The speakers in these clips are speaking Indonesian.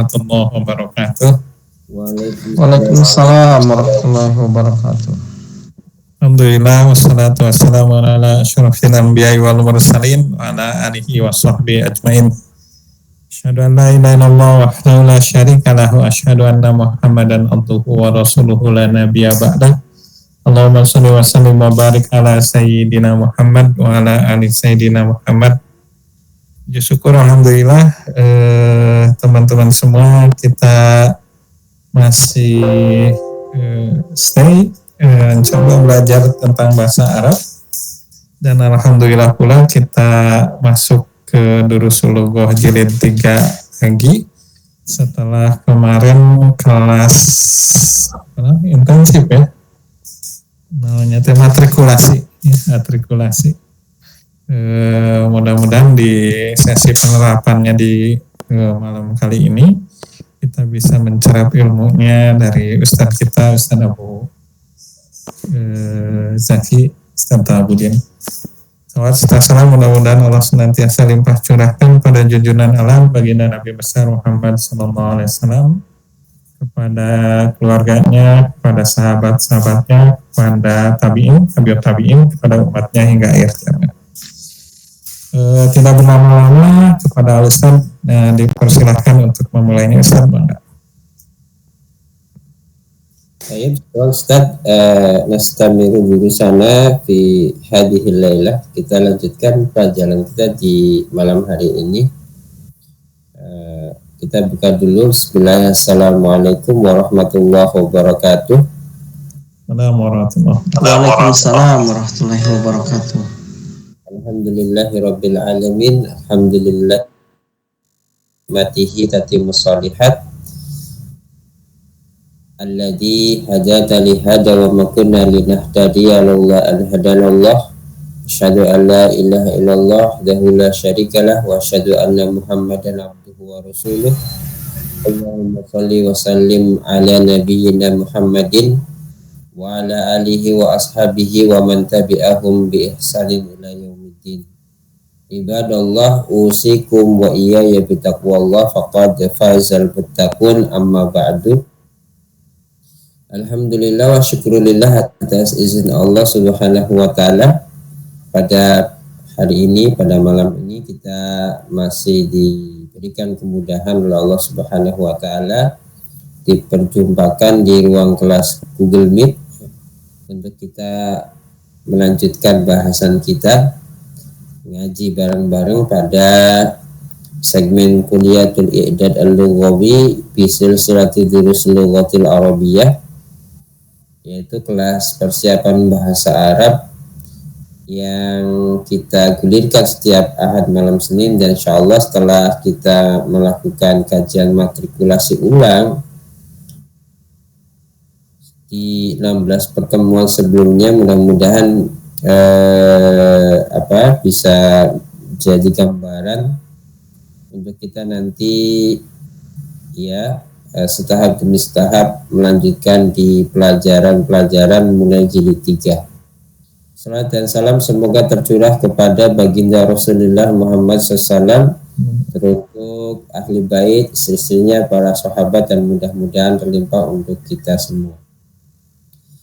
warahmatullahi wabarakatuh. Waalaikumsalam warahmatullahi wabarakatuh. Alhamdulillah wassalatu wassalamu ala asyrafil anbiya'i wal mursalin wa ala alihi wa sahbihi ajmain. Asyhadu an la ilaha illallah wahdahu la syarika lahu wa asyhadu anna Muhammadan abduhu wa rasuluhu la nabiyya ba'dah. Allahumma shalli wa sallim wa barik ala sayyidina Muhammad wa ala ali sayyidina Muhammad. Ya syukur alhamdulillah teman-teman semua kita masih stay coba belajar tentang bahasa Arab, dan alhamdulillah pula kita masuk ke Durusul Lugah jilid 3 lagi setelah kemarin kelas intensif ya, namanya matrikulasi ya, matrikulasi. Mudah-mudahan di sesi penerapannya di malam kali ini kita bisa mencerap ilmunya dari Ustadz kita, Ustadz Abu Zaki, Ustadz Abudin. Salam, mudah-mudahan Allah senantiasa limpah curahkan pada junjungan alam baginda Nabi besar Muhammad SAW, kepada keluarganya, kepada sahabat-sahabatnya, kepada tabi'in, kepada umatnya hingga akhir zaman. Tidak berlama-lama, kepada Ustadz dipersilahkan untuk memulainya. Ustadz, bangga. Baik, Ustaz, nastamiru sana fi hadhil lailah. Kita lanjutkan pelajaran kita di malam hari ini. Kita buka dulu. Bismillah. Assalamualaikum warahmatullahi wabarakatuh. Waalaikumsalam warahmatullahi wabarakatuh. Alhamdulillahirabbil alamin. Alhamdulillah matihi tatimmus shalihat. Alladzi hadata li hada wa ma kunna linahtadiya laula an hadanallah. Asyhadu an la ilaha illallah wahdahu la syarikalah wa asyhadu anna Muhammadan abduhu wa rasuluh. Allahumma shalli wa sallim ala nabiyyina Muhammadin wa ala alihi wa ashabihi wa man tabi'ahum bi ihsanin ila yaumiddin. Ibadallah, usikum wa iyaya bitaqwallah faqad fazal muttaqun, amma ba'du. Alhamdulillah wa syukurillah atas izin Allah subhanahu wa ta'ala. Pada hari ini, pada malam ini kita masih diberikan kemudahan oleh Allah subhanahu wa ta'ala, diperjumpakan di ruang kelas Google Meet untuk kita melanjutkan bahasan kita, ngaji bareng-bareng pada segmen Kuliatul I'dad Al-Lughawi bi silsilati Durusul Lughatil Arabiyyah, yaitu kelas persiapan bahasa Arab yang kita gulirkan setiap Ahad malam Senin, dan insyaallah setelah kita melakukan kajian matrikulasi ulang di 16 pertemuan sebelumnya, mudah-mudahan bisa jadi gambaran untuk kita nanti ya setahap demi setahap melanjutkan di pelajaran-pelajaran mulai jilid 3. Salat dan salam semoga tercurah kepada baginda Rasulullah Muhammad SAW, teruntuk ahli bait, istrinya, para sahabat, dan mudah-mudahan terlimpah untuk kita semua.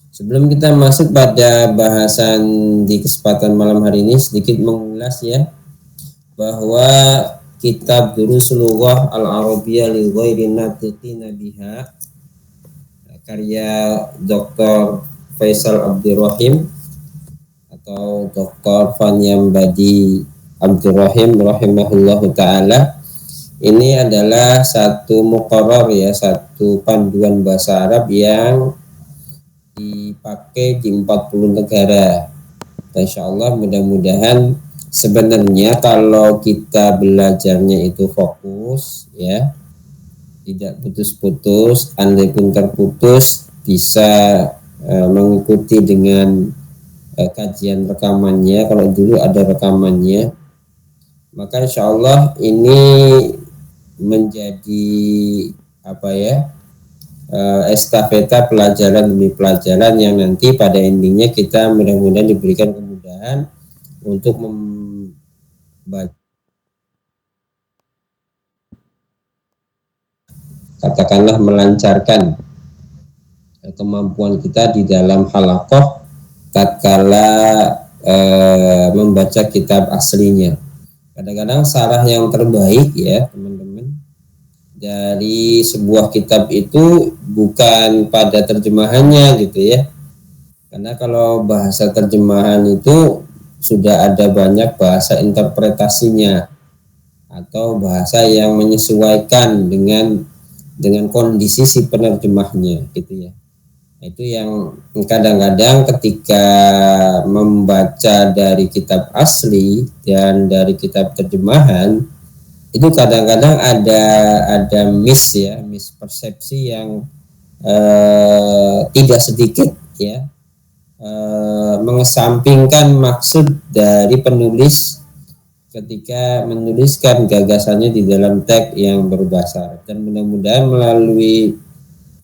Sebelum kita masuk pada bahasan di kesempatan malam hari ini, sedikit mengulas ya, bahwa Kitab Durusul Lughah Al-Arabiyyah li ghairi natiqina biha, karya Dr. Faisal Abdurrahim atau Dr. Fanyambadi Abdurrahim rahimahullahu ta'ala. Ini adalah satu muqarrar ya, satu panduan bahasa Arab yang dipakai di 40 negara. Insyaallah mudah-mudahan, sebenarnya kalau kita belajarnya itu fokus ya, tidak putus-putus, andai pun terputus bisa mengikuti dengan kajian rekamannya, kalau dulu ada rekamannya, maka insyaallah ini menjadi estafeta pelajaran demi pelajaran yang nanti pada endingnya kita mudah-mudahan diberikan kemudahan untuk membaca katakanlah melancarkan kemampuan kita di dalam halaqah tatkala membaca kitab aslinya. Kadang-kadang sarah yang terbaik ya teman-teman dari sebuah kitab itu bukan pada terjemahannya gitu ya, karena kalau bahasa terjemahan itu sudah ada banyak bahasa interpretasinya atau bahasa yang menyesuaikan dengan kondisi si penerjemahnya gitu ya. Itu yang kadang-kadang ketika membaca dari kitab asli dan dari kitab terjemahan itu kadang-kadang ada mispersepsi yang tidak sedikit ya, mengesampingkan maksud dari penulis ketika menuliskan gagasannya di dalam teks yang berbahasa Arab. Dan mudah-mudahan melalui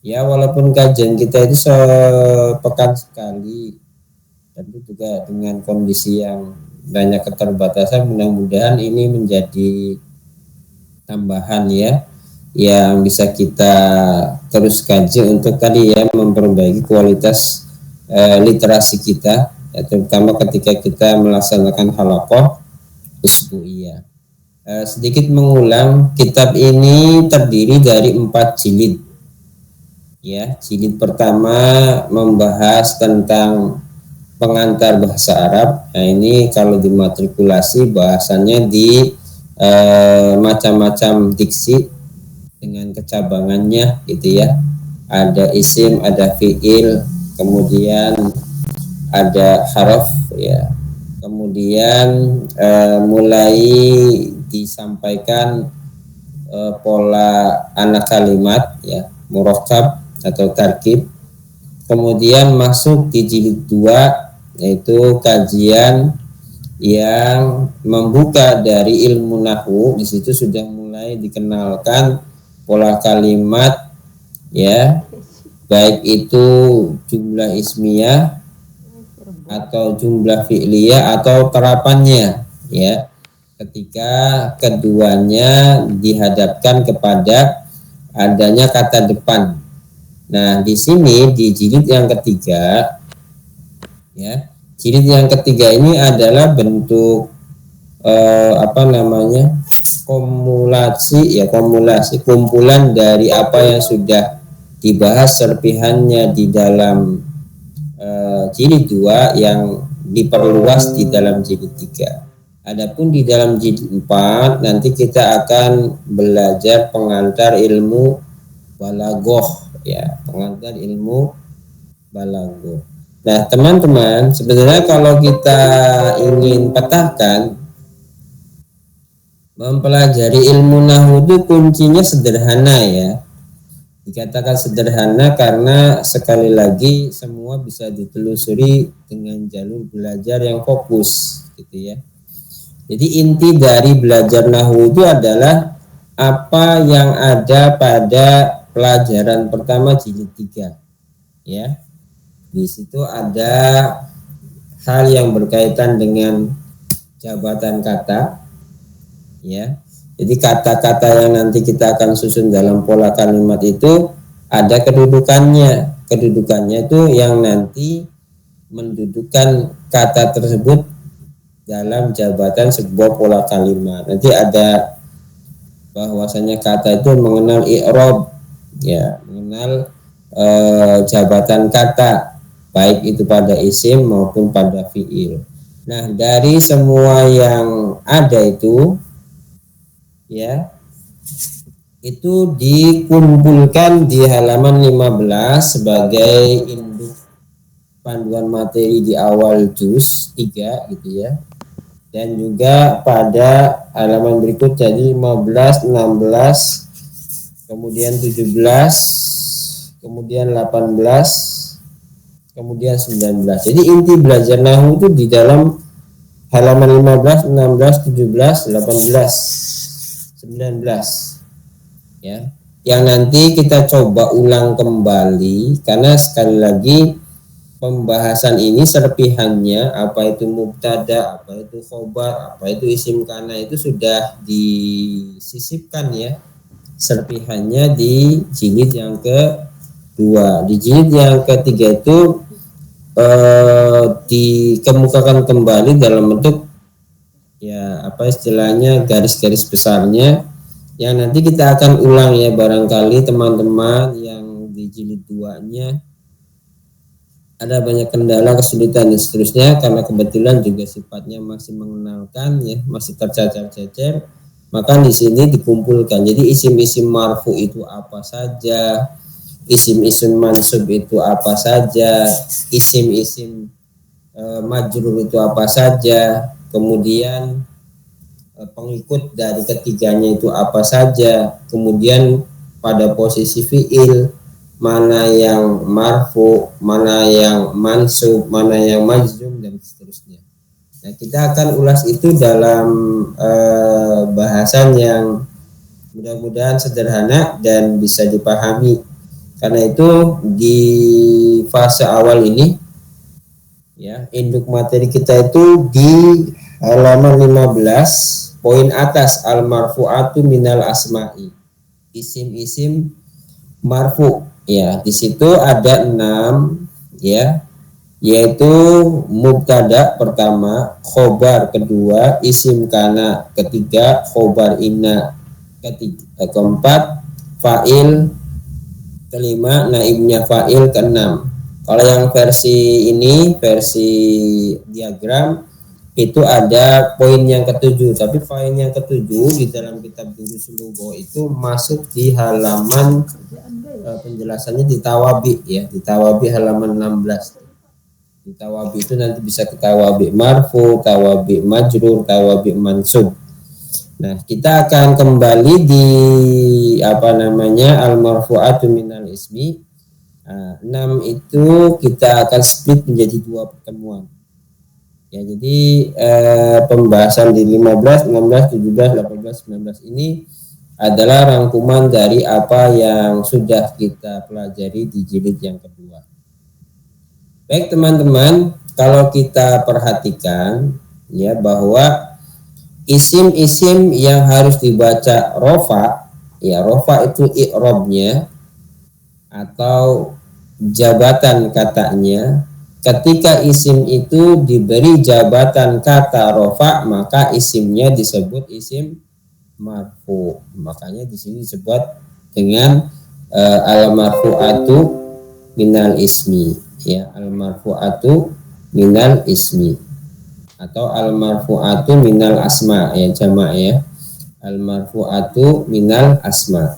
ya walaupun kajian kita itu sepekan sekali dan itu juga dengan kondisi yang banyak keterbatasan, mudah-mudahan ini menjadi tambahan ya yang bisa kita terus kaji untuk tadi ya memperbaiki kualitas literasi kita ya, terutama ketika kita melaksanakan halaqah usbu'iyah. Sedikit mengulang, kitab ini terdiri dari 4 jilid ya. Jilid pertama membahas tentang pengantar bahasa Arab. Nah ini kalau dimatrikulasi bahasanya di macam-macam diksi dengan kecabangannya gitu ya. Ada isim, ada fiil, kemudian ada haraf ya. Kemudian mulai disampaikan pola anak kalimat ya, murakkab atau tarkib. Kemudian masuk di jilid 2 yaitu kajian yang membuka dari ilmu nahwu. Di situ sudah mulai dikenalkan pola kalimat ya, baik itu jumlah ismiyah atau jumlah fi'liyah atau terapannya ya, ketika keduanya dihadapkan kepada adanya kata depan. Nah, di sini di jilid yang ketiga ya, jilid yang ketiga ini adalah bentuk kumulasi kumpulan dari apa yang sudah dibahas serpihannya di dalam jilid 2 yang diperluas di dalam jilid 3. Adapun di dalam jilid 4 nanti kita akan belajar pengantar ilmu balaghah ya, pengantar ilmu balaghah. Nah, teman-teman, sebenarnya kalau kita ingin petahkan mempelajari ilmu nahwu itu kuncinya sederhana ya. Dikatakan sederhana karena sekali lagi semua bisa ditelusuri dengan jalur belajar yang fokus gitu ya. Jadi inti dari belajar nahwu itu adalah apa yang ada pada pelajaran pertama jilid 3 ya. Di situ ada hal yang berkaitan dengan jabatan kata ya. Jadi kata-kata yang nanti kita akan susun dalam pola kalimat itu ada kedudukannya. Kedudukannya itu yang nanti mendudukkan kata tersebut dalam jabatan sebuah pola kalimat. Nanti ada bahwasanya kata itu mengenal i'rab ya, mengenal jabatan kata baik itu pada isim maupun pada fiil. Nah, dari semua yang ada itu ya, itu dikumpulkan di halaman 15 sebagai induk panduan materi di awal juz 3 gitu ya. Dan juga pada halaman berikut jadi 15, 16, kemudian 17, kemudian 18, kemudian 19. Jadi inti belajar nahwu itu di dalam halaman 15, 16, 17, 18, 19 ya. Yang nanti kita coba ulang kembali karena sekali lagi pembahasan ini serpihannya apa itu mubtada, apa itu khobar, apa itu isim kana itu sudah disisipkan ya serpihannya di jilid yang kedua. Di jilid yang ketiga itu dikemukakan kembali dalam bentuk ya apa istilahnya garis-garis besarnya yang nanti kita akan ulang ya, barangkali teman-teman yang di jilid 2-nya ada banyak kendala, kesulitan dan seterusnya, karena kebetulan juga sifatnya masih mengenalkan ya, masih tercecer-cecer, maka di sini dikumpulkan. Jadi isim-isim marfu itu apa saja, isim-isim mansub itu apa saja, isim-isim majrur itu apa saja, kemudian pengikut dari ketiganya itu apa saja, kemudian pada posisi fiil mana yang marfu, mana yang mansub, mana yang majzum dan seterusnya. Nah, kita akan ulas itu dalam bahasan yang mudah-mudahan sederhana dan bisa dipahami. Karena itu di fase awal ini ya, induk materi kita itu di halaman 15 poin atas, al marfu'atu minal asma'i, isim-isim marfu. Ya, di situ ada 6 ya, yaitu mubtada pertama, khobar kedua, isim kana ketiga, khobar inna ketiga, keempat, fa'il kelima, naibnya fa'il keenam. Kalau yang versi ini, versi diagram itu ada poin yang ketujuh, tapi poin yang ketujuh di dalam kitab Durusul Lugha itu masuk di halaman penjelasannya di Tawabi ya, di Tawabi halaman 16. Di Tawabi itu nanti bisa ke Tawabi marfu, Tawabi majrur, Tawabi mansub. Nah, kita akan kembali di apa namanya al marfu'atu minal ismi. 6 itu kita akan split menjadi 2 pertemuan. Ya, jadi pembahasan di 15, 16, 17, 18, 19 ini adalah rangkuman dari apa yang sudah kita pelajari di jilid yang kedua. Baik teman-teman, kalau kita perhatikan ya bahwa isim-isim yang harus dibaca rofa, ya rofa itu i'rabnya atau jabatan katanya. Ketika isim itu diberi jabatan kata rofa, maka isimnya disebut isim marfu. Makanya di sini disebut dengan al marfu'atu minal ismi, ya, al marfu'atu minal ismi atau al marfu'atu minal asma ya, jamak ya, al marfu'atu minal asma.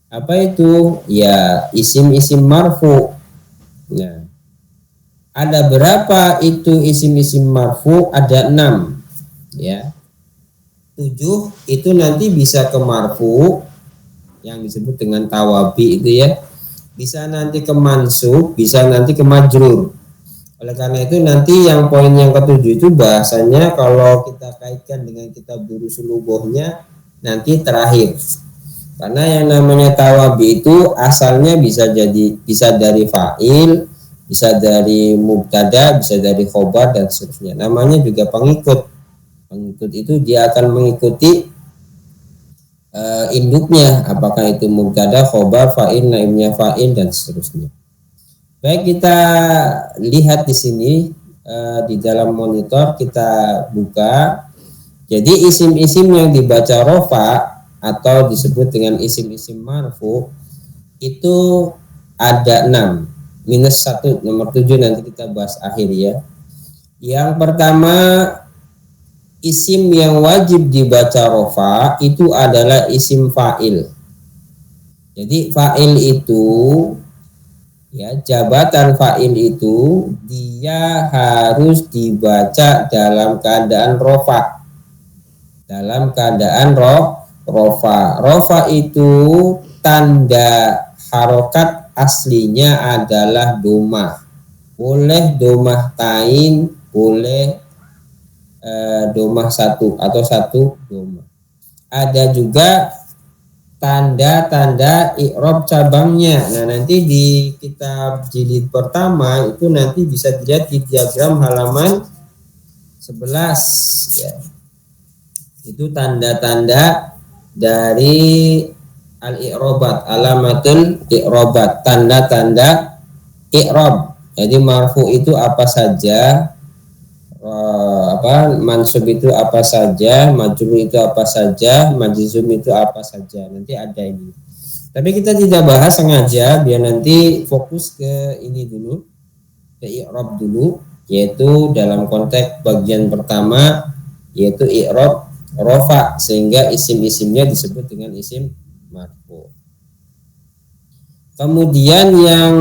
Apa itu? Ya, isim-isim marfu. Nah, ada berapa itu isim-isim marfu? Ada 6 ya. 7 itu nanti bisa ke marfu yang disebut dengan tawabi itu ya. Bisa nanti ke mansub, bisa nanti ke majrur. Oleh karena itu nanti yang poin yang ketujuh itu bahasanya kalau kita kaitkan dengan kitab Durusul Lughahnya nanti terakhir. Karena yang namanya tawabi itu asalnya bisa dari fa'il, bisa dari mubtada, bisa dari khobar dan seterusnya. Namanya juga pengikut. Pengikut itu dia akan mengikuti induknya, apakah itu mubtada, khobar, fa'il, naibnya fa'il dan seterusnya. Baik, kita lihat di sini di dalam monitor kita buka. Jadi isim-isim yang dibaca rofa atau disebut dengan isim-isim marfu itu ada 6 minus 1, nomor 7 nanti kita bahas akhir ya. Yang pertama, isim yang wajib dibaca rofa itu adalah isim fa'il. Jadi fa'il itu ya, jabatan fa'il itu dia harus dibaca dalam keadaan rofa. Dalam keadaan rofa. Rofa itu tanda harokat aslinya adalah domah. Boleh domah tain, boleh domah 1 atau 1 domah. Ada juga tanda-tanda i'rab cabangnya. Nah, nanti di kitab jilid pertama itu nanti bisa dilihat di diagram halaman 11 ya. Itu tanda-tanda dari al-i'robat, alamatul i'robat, tanda-tanda i'rob. Jadi marfu itu apa saja, mansub itu apa saja, majrur itu apa saja, majzum itu apa saja. Nanti ada ini. Tapi kita tidak bahas sengaja biar nanti fokus ke ini dulu, ke i'rob dulu, yaitu dalam konteks bagian pertama yaitu i'rob rofa, sehingga isim-isimnya disebut dengan isim marfu. Kemudian yang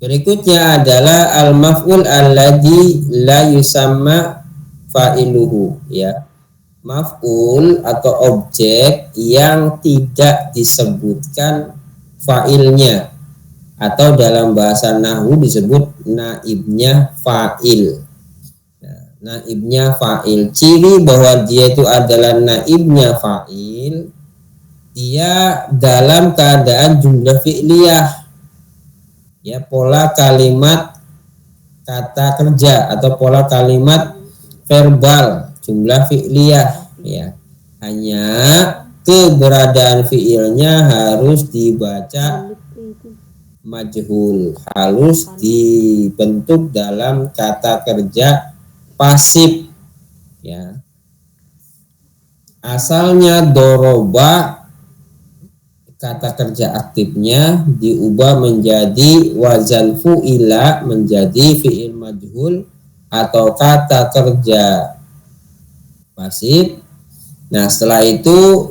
berikutnya adalah al-maf'ul alladzi la yusamma fa'iluhu, ya. Maf'ul atau objek yang tidak disebutkan fa'ilnya, atau dalam bahasa nahwu disebut naibnya fa'il. Naibnya fa'il, ciri bahwa dia itu adalah naibnya fa'il, dia dalam keadaan jumlah fi'liyah, ya, pola kalimat kata kerja atau pola kalimat verbal jumlah fi'liyah, ya. Hanya keberadaan fi'ilnya harus dibaca majhul, harus dibentuk dalam kata kerja pasif, ya. Asalnya doroba, kata kerja aktifnya diubah menjadi wazan fu'ila, menjadi fi'il majhul atau kata kerja pasif. Nah, setelah itu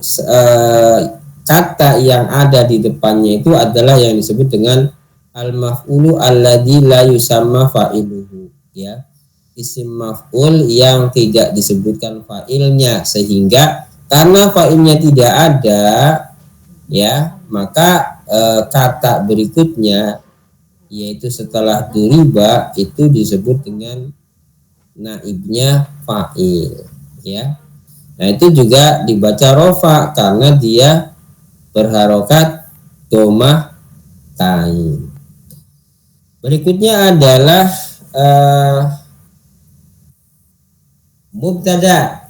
kata yang ada di depannya itu adalah yang disebut dengan al-maf'ulu alladzi la yusamma fa'iluhu, ya. Isim maf'ul yang tidak disebutkan fa'ilnya, sehingga karena fa'ilnya tidak ada, ya, maka kata berikutnya yaitu setelah duriba itu disebut dengan naibnya fa'il, ya. Nah, itu juga dibaca rofa karena dia berharokat domah tain. Berikutnya adalah mubtada,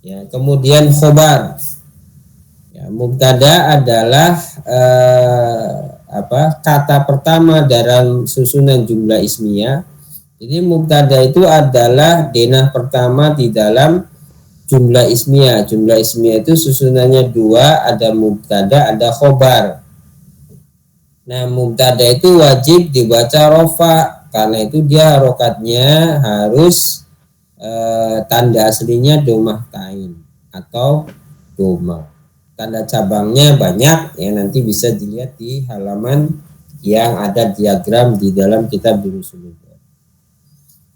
ya, kemudian khobar. Ya, mubtada adalah kata pertama dalam susunan jumlah ismiyah. Jadi mubtada itu adalah denah pertama di dalam jumlah ismiyah. Jumlah ismiyah itu susunannya dua, ada mubtada, ada khobar. Nah, mubtada itu wajib dibaca rofa karena itu dia harokatnya harus tanda aslinya domah tain atau domah. Tanda cabangnya banyak, yang nanti bisa dilihat di halaman yang ada diagram di dalam kitab Durusul Lughat.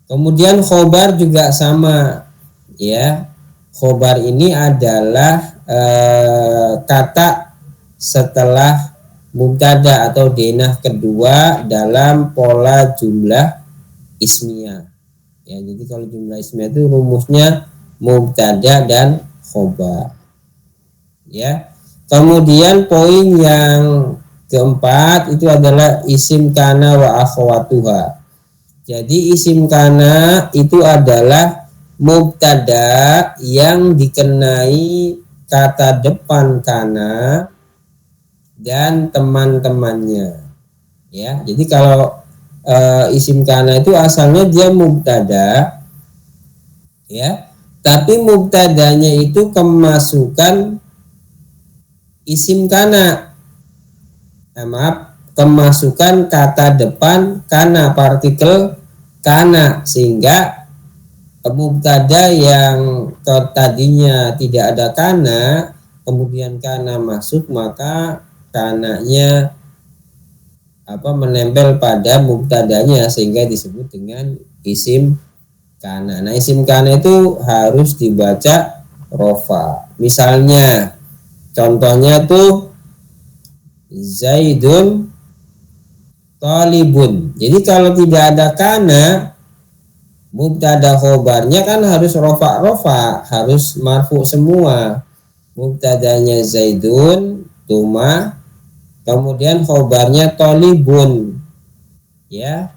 Kemudian khobar juga sama, ya. Khobar ini adalah kata setelah mubtada atau denah kedua dalam pola jumlah ismiyah. Ya, jadi kalau jumlah ismiyah itu rumusnya mubtada dan khobar. Ya. Kemudian poin yang keempat itu adalah isim kana wa akhwatuha. Jadi isim kana itu adalah mubtada yang dikenai kata depan kana dan teman-temannya, ya. Jadi kalau isim kana itu asalnya dia mubtada, ya, tapi mubtadanya itu kemasukan isim kana, kemasukan kata depan kana, partikel kana, sehingga mubtada yang tadinya tidak ada kana kemudian kana masuk, maka kananya menempel pada mubtadanya sehingga disebut dengan isim kana. Nah, isim kana itu harus dibaca rofa. Misalnya contohnya tuh Zaidun talibun. Jadi kalau tidak ada kana, mubtada khobarnya kan harus rofa, harus marfu semua. Mubtadanya Zaidun tuma, kemudian khobarnya talibun, ya,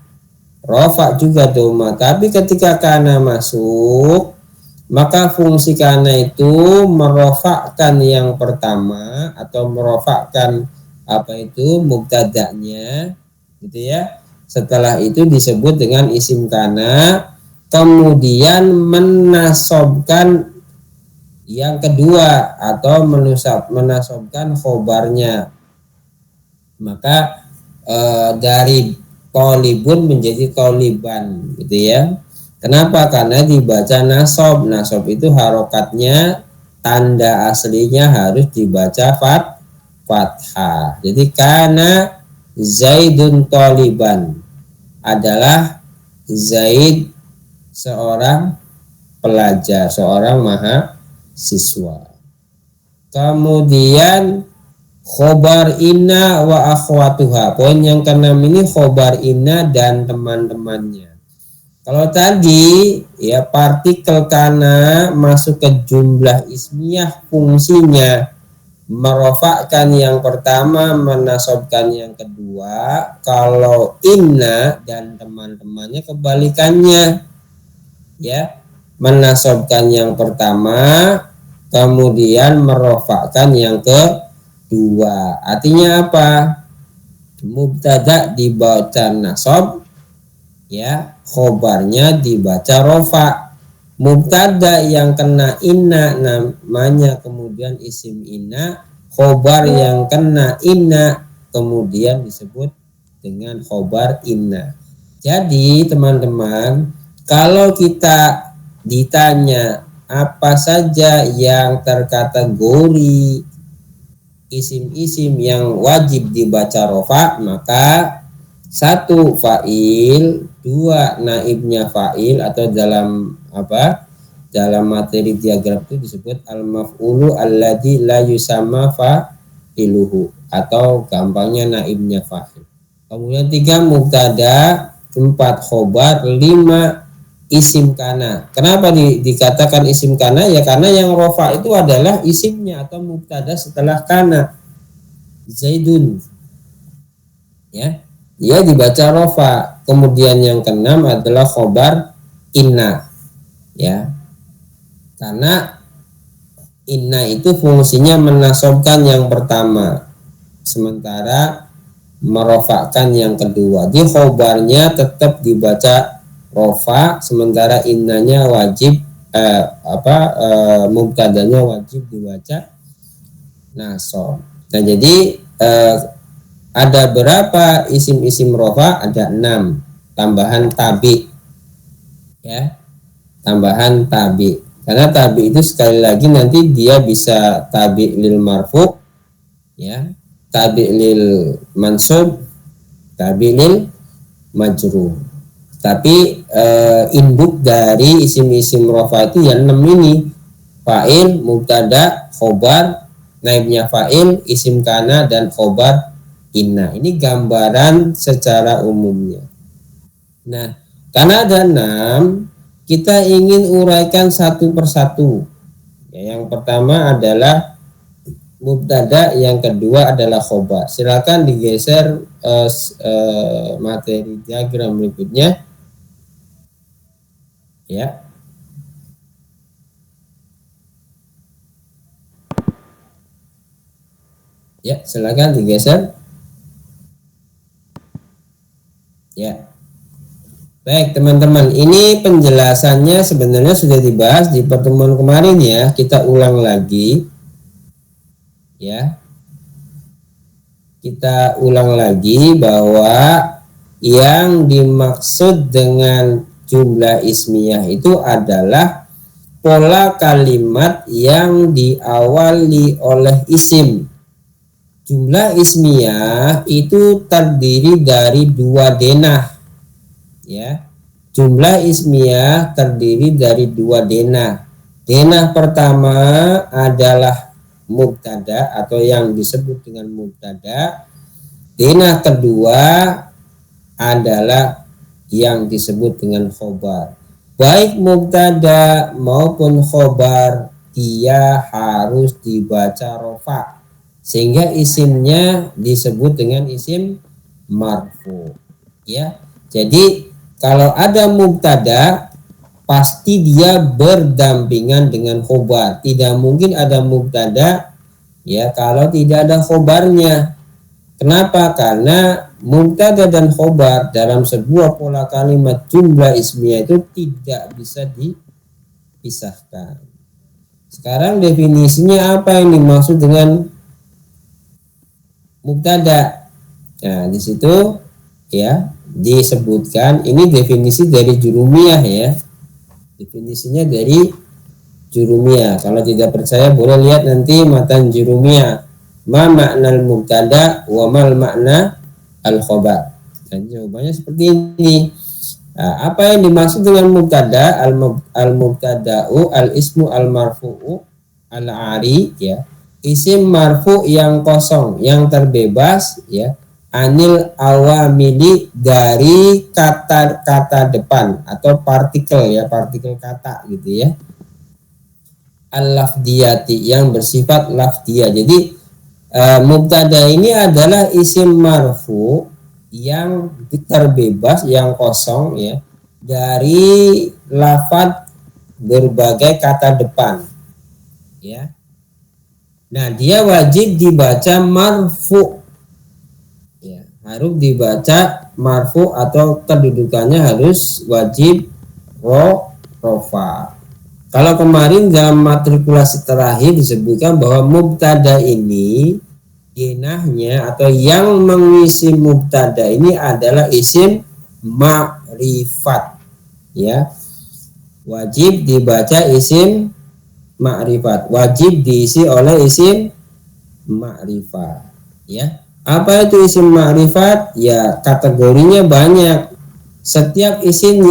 rofa juga tuma. Tapi ketika kana masuk, maka fungsi kana itu merofakkan yang pertama atau merofakkan mubtada'nya gitu ya. Setelah itu disebut dengan isim kana, kemudian menasobkan yang kedua atau menasobkan khobarnya, maka dari qaulibun menjadi qauliban gitu ya. Kenapa? Karena dibaca nasob. Nasob itu harokatnya, tanda aslinya harus dibaca fathah. Jadi karena Zaidun taliban adalah Zaid seorang pelajar, seorang mahasiswa. Kemudian khobar inna wa akhwatuha. Poin yang keenam ini khobar inna dan teman-temannya. Kalau tadi ya partikel kana masuk ke jumlah ismiyah, fungsinya merofakkan yang pertama, menasobkan yang kedua. Kalau inna dan teman-temannya kebalikannya, ya, menasobkan yang pertama kemudian merofakkan yang kedua. Artinya apa? Mubtada dibaca nasob, ya, khobarnya dibaca rofa. Mubtada yang kena inna namanya kemudian isim inna, khobar yang kena inna kemudian disebut dengan khobar inna. Jadi teman-teman, kalau kita ditanya apa saja yang terkategori isim-isim yang wajib dibaca rofa, maka 1 fa'il, 2 naibnya fa'il, atau dalam materi diagram itu disebut al-maf'ulu alladzi la yusamma fa'iluhu, atau gampangnya naibnya fa'il. Kemudian 3 mubtada, 4 khobar, 5 isim kana. Kenapa dikatakan isim kana? Ya karena yang rofa itu adalah isimnya atau mubtada setelah kana. Zaidun, ya, dia dibaca rofa. Kemudian yang keenam adalah khobar inna, ya, karena inna itu fungsinya menasobkan yang pertama, sementara merofakkan yang kedua. Di khobarnya tetap dibaca rofa, sementara innanya wajib mubtadanya wajib dibaca nasob. Nah, jadi ada berapa isim-isim rofa? Ada 6 tambahan tabi, ya, tambahan tabi. Karena tabi itu sekali lagi nanti dia bisa tabi lil marfu, ya, tabi lil mansub, tabi lil majrur. Tapi induk dari isim-isim rofa itu yang 6 ini: fa'il, mubtada, khobar, naibnya fa'il, isim kana, dan khobar inna. Ini gambaran secara umumnya. Nah, karena ada 6, kita ingin uraikan satu persatu. Ya, yang pertama adalah mubtada, yang kedua adalah khobar. Silakan digeser materi diagram berikutnya, ya. Ya, silakan digeser. Ya. Baik teman-teman, ini penjelasannya sebenarnya sudah dibahas di pertemuan kemarin, ya. Kita ulang lagi, ya. Kita ulang lagi bahwa yang dimaksud dengan jumlah ismiyah itu adalah pola kalimat yang diawali oleh isim. Jumlah ismiyah itu terdiri dari 2 denah, ya. Jumlah ismiyah terdiri dari 2 denah. Denah pertama adalah mubtada atau yang disebut dengan mubtada. Denah kedua adalah yang disebut dengan khobar. Baik mubtada maupun khobar dia harus dibaca rofa, sehingga isimnya disebut dengan isim marfu, ya. Jadi kalau ada mubtada pasti dia berdampingan dengan khobar. Tidak mungkin ada mubtada ya kalau tidak ada khobarnya. Kenapa? Karena mubtada dan khobar dalam sebuah pola kalimat jumlah ismiyah itu tidak bisa dipisahkan. Sekarang definisinya apa yang dimaksud dengan mubtada? Nah, di situ ya disebutkan, ini definisi dari Jurumiyah ya. Definisinya dari Jurumiyah. Kalau tidak percaya boleh lihat nanti matan Jurumiyah. Ma makna al-mubtada wa mal makna al-khobar. Dan jawabannya seperti ini. Nah, apa yang dimaksud dengan mubtada? Al-mubtada'u al-ismu al-marfu'u al-ari ya. Isim marfu yang kosong, yang terbebas ya. Anil awamili, dari kata-kata depan atau partikel ya, partikel kata gitu ya. Al-lafdiyati, yang bersifat lafdiyah. Jadi mubtada ini adalah isim marfu yang terbebas, yang kosong ya, dari lafadz berbagai kata depan ya. Nah, dia wajib dibaca marfu ya, harus dibaca marfu atau kedudukannya harus wajib rofa. Kalau kemarin dalam matrikulasi terakhir disebutkan bahwa mubtada ini ginahnya atau yang mengisi mubtada ini adalah isim ma'rifat ya. Wajib dibaca isim ma'rifat, wajib diisi oleh isim ma'rifat ya. Apa itu isim ma'rifat? Ya, kategorinya banyak. Setiap isim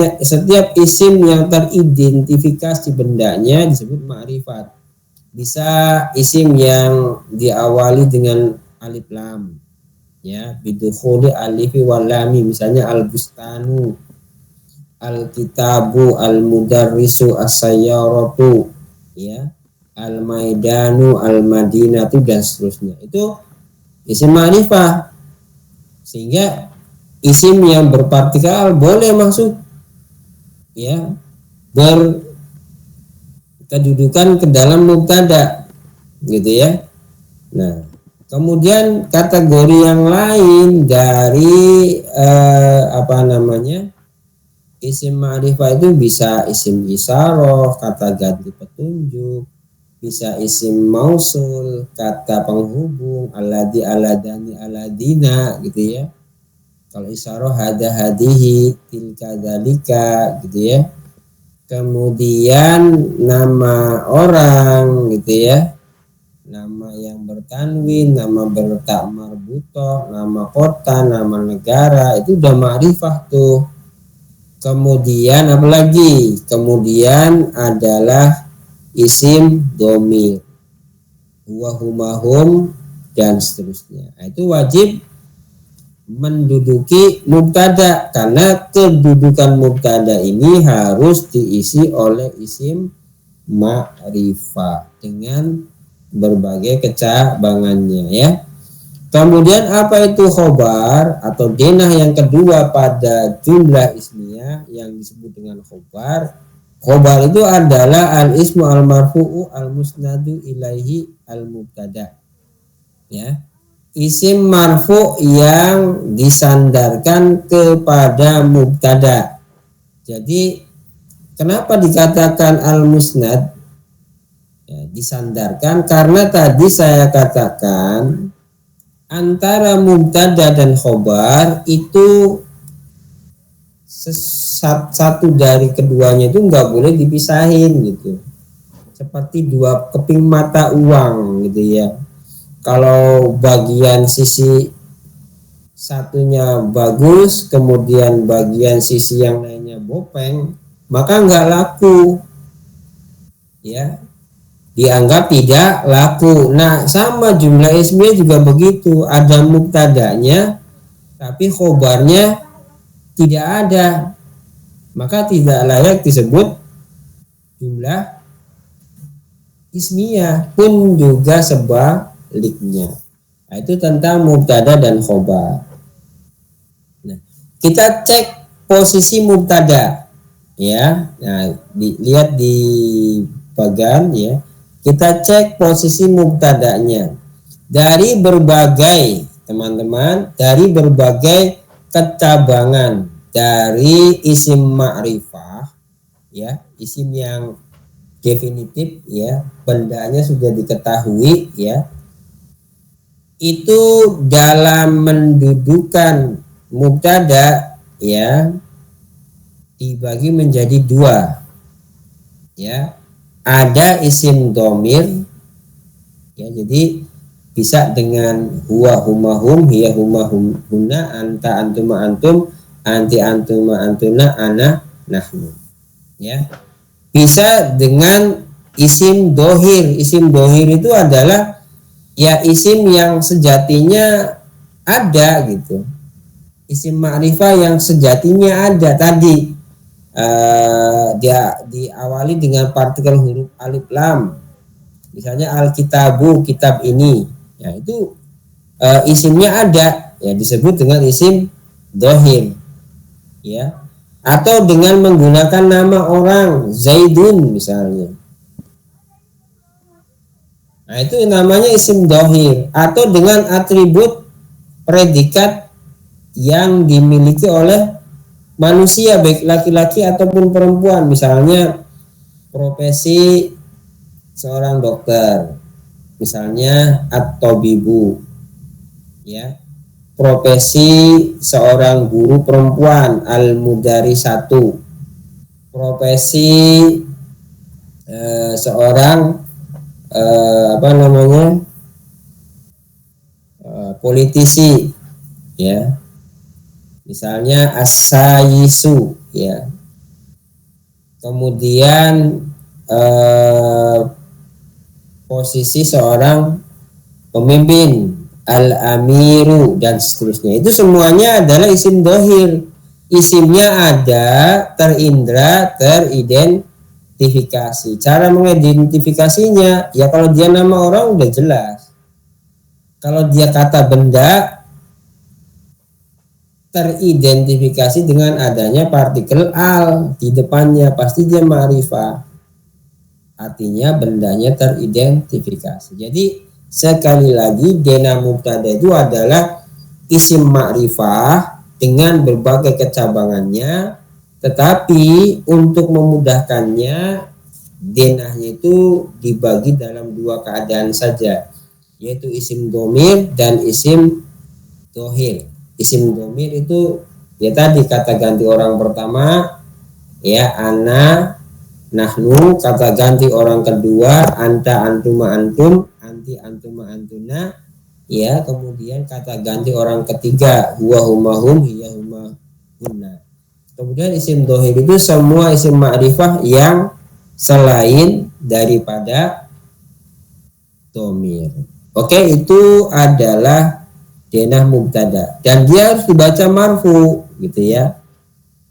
yang teridentifikasi bendanya disebut ma'rifat. Bisa isim yang diawali dengan alif lam ya, bidukhuli alifi wal lami, misalnya al-bustanu, al-kitabu, al-mudarrisu, as-sayyaratu ya, al-maidanu, al-madinatu, dan seterusnya. Itu isim ma'rifah. Sehingga isim yang berpartikel boleh masuk ya, berkedudukan ke dalam mubtada gitu ya. Nah, kemudian kategori yang lain dari isim ma'rifah itu bisa isim isyarah, kata ganti petunjuk, bisa isim mausul, kata penghubung, alladzi, alladani, alladina gitu ya. Kalau isyarah hada, hadihi, tilka, dalika gitu ya. Kemudian nama orang gitu ya, nama yang bertanwin, nama bertak marbutoh, nama kota, nama negara, itu udah ma'rifah tuh. Kemudian apalagi? Kemudian adalah isim domir, huwa, huma, hum, dan seterusnya. Nah, itu wajib menduduki mubtada, karena kedudukan mubtada ini harus diisi oleh isim ma'rifah dengan berbagai kecabangannya ya. Kemudian apa itu khobar atau denah yang kedua pada jumlah ismiyah yang disebut dengan khobar? Khobar itu adalah al-ismu al-marfu'u al-musnadu ilaihi al-mubtada ya. Isim marfu yang disandarkan kepada mubtada. Jadi kenapa dikatakan al-musnad ya, disandarkan? Karena tadi saya katakan antara mubtada dan khobar itu satu dari keduanya itu nggak boleh dipisahin gitu, seperti dua keping mata uang gitu ya. Kalau bagian sisi satunya bagus, kemudian bagian sisi yang lainnya bopeng, maka nggak laku ya, dianggap tidak laku. Nah, sama jumlah ismiyah juga begitu, ada mubtadanya tapi khobarnya tidak ada, maka tidak layak disebut jumlah ismiyah, pun juga sebaliknya. Nah, itu tentang mubtada dan khobar. Nah, kita cek posisi mubtada ya. Nah, lihat di bagan ya. Kita cek posisi mubtada'nya. Dari berbagai teman-teman, dari berbagai kecabangan dari isim ma'rifah ya, isim yang definitif ya, bendanya sudah diketahui ya, itu dalam mendudukan mubtada ya dibagi menjadi dua ya. Ada isim domir ya, jadi bisa dengan huwa huma hum, hiya huma hum huna, anta antuma antum, anti antuma antuna, ana nahnu ya. Bisa dengan isim dohir. Isim dohir itu adalah ya isim yang sejatinya ada gitu, isim ma'rifah yang sejatinya ada tadi, dia diawali dengan partikel huruf alif lam, misalnya alkitabu, kitab ini ya, itu isimnya ada ya, disebut dengan isim dohir ya. Atau dengan menggunakan nama orang Zaidun misalnya, nah itu namanya isim dohir. Atau dengan atribut predikat yang dimiliki oleh manusia baik laki-laki ataupun perempuan, misalnya profesi seorang dokter misalnya at-tabibu ya, profesi seorang guru perempuan al-mudarisatu, profesi seorang politisi ya, misalnya as-sayisu ya. Kemudian posisi seorang pemimpin al-amiru dan seterusnya, itu semuanya adalah isim dohir. Isimnya ada, terindra, teridentifikasi. Cara mengidentifikasinya ya, kalau dia nama orang udah jelas. Kalau dia kata benda, teridentifikasi dengan adanya partikel al di depannya, pasti dia ma'rifah, artinya bendanya teridentifikasi. Jadi sekali lagi, dena mubtada itu adalah isim ma'rifah dengan berbagai kecabangannya, tetapi untuk memudahkannya denahnya itu dibagi dalam dua keadaan saja, yaitu isim domir dan isim dohir. Isim domir itu ya tadi kata ganti orang pertama ya, ana nahnu, kata ganti orang kedua anta antuma antum, anti antuma antuna ya, kemudian kata ganti orang ketiga huwa huma hum, hiya huma hunna. Kemudian isim dohir itu semua isim ma'rifah yang selain daripada domir. Oke, itu adalah denah mubtada dan dia harus dibaca marfu gitu ya,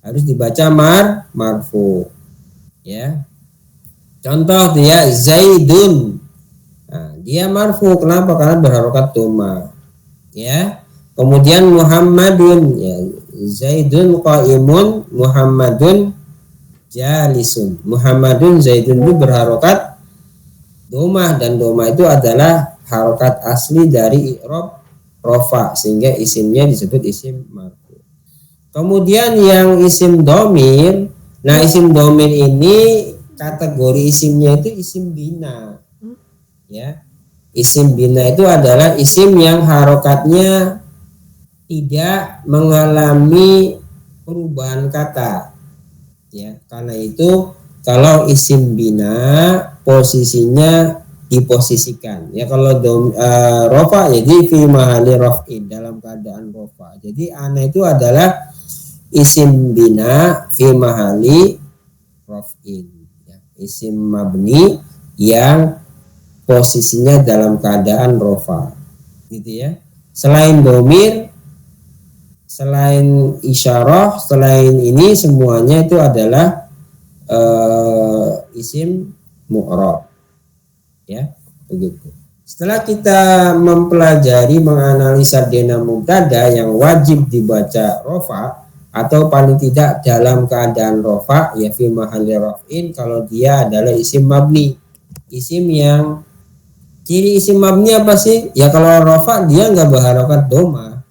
harus dibaca marfu ya. Contoh dia Zaidun, nah, dia marfu, kenapa? Karena berharokat doma ya. Kemudian Muhammadun ya, Zaidun qaimun, Muhammadun jalisun. Muhammadun Zaidun itu berharokat doma, dan doma itu adalah harokat asli dari i'rab rofa, sehingga isimnya disebut isim marfu. Kemudian yang isim domir, nah isim domir ini kategori isimnya itu isim bina ya. Isim bina itu adalah isim yang harokatnya tidak mengalami perubahan kata ya. Karena itu kalau isim bina posisinya diposisikan ya, kalau rofa jadi fi mahali raf'in, dalam keadaan rofa. Jadi ana itu adalah isim bina fi mahali raf'in ya, isim mabni yang posisinya dalam keadaan rofa gitu ya. Selain domir, selain isyarah, selain ini semuanya itu adalah isim mu'rab ya, begitu. Setelah kita mempelajari menganalisa dena mubtada yang wajib dibaca rofa, atau paling tidak dalam keadaan rofa, ya fi mahalli raf'in kalau dia adalah isim mabni. Isim yang ciri isim mabni apa sih? Ya kalau rofa dia nggak berharokat doma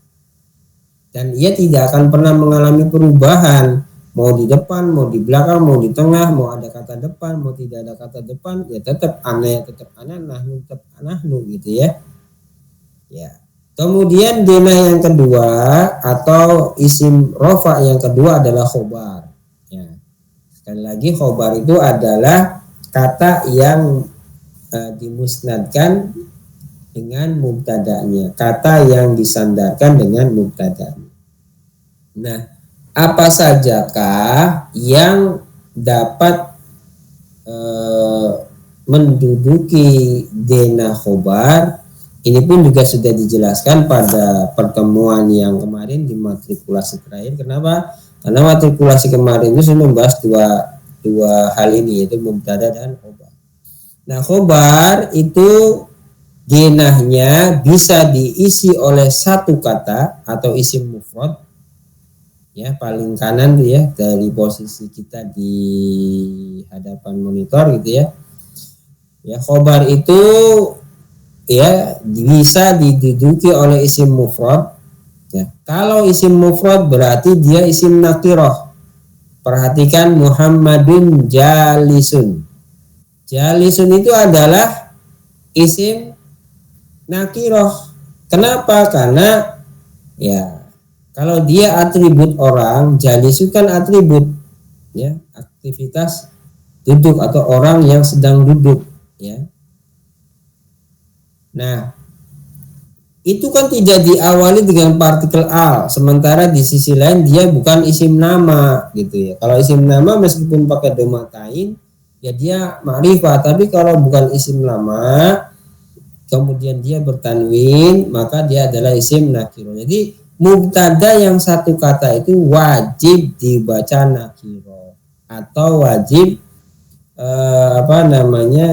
dan ia tidak akan pernah mengalami perubahan, mau di depan, mau di belakang, mau di tengah, mau ada kata depan, mau tidak ada kata depan, ya tetap ana, nahnu tetap nahnu gitu ya. Ya. Kemudian denah yang kedua atau isim rofa yang kedua adalah khobar. Ya. Sekali lagi khobar itu adalah kata yang dimusnadkan dengan mubtada'nya, kata yang disandarkan dengan mubtada'nya. Nah, apa sajakah yang dapat menduduki denah khobar? Ini pun juga sudah dijelaskan pada pertemuan yang kemarin di matrikulasi terakhir. Kenapa? Karena matrikulasi kemarin itu sudah membahas dua hal ini, yaitu mubtada dan khobar. Nah, khobar itu denahnya bisa diisi oleh satu kata atau isim mufrad. Ya, paling kanan tuh ya, dari posisi kita di hadapan monitor gitu ya. Ya, khobar itu ya bisa diduduki oleh isim mufrad. Ya, kalau isim mufrad berarti dia isim nakirah. Perhatikan Muhammadun jalisun. Jalisun itu adalah isim nakirah. Kenapa? Karena ya kalau dia atribut orang, jalisun kan atribut ya, aktivitas duduk atau orang yang sedang duduk ya. Nah, itu kan tidak diawali dengan partikel al, sementara di sisi lain dia bukan isim nama gitu ya. Kalau isim nama meskipun pakai domatain ya dia ma'rifah, tapi kalau bukan isim nama kemudian dia bertanwin maka dia adalah isim nakiro. Jadi mubtada yang satu kata itu wajib dibaca nakiro atau wajib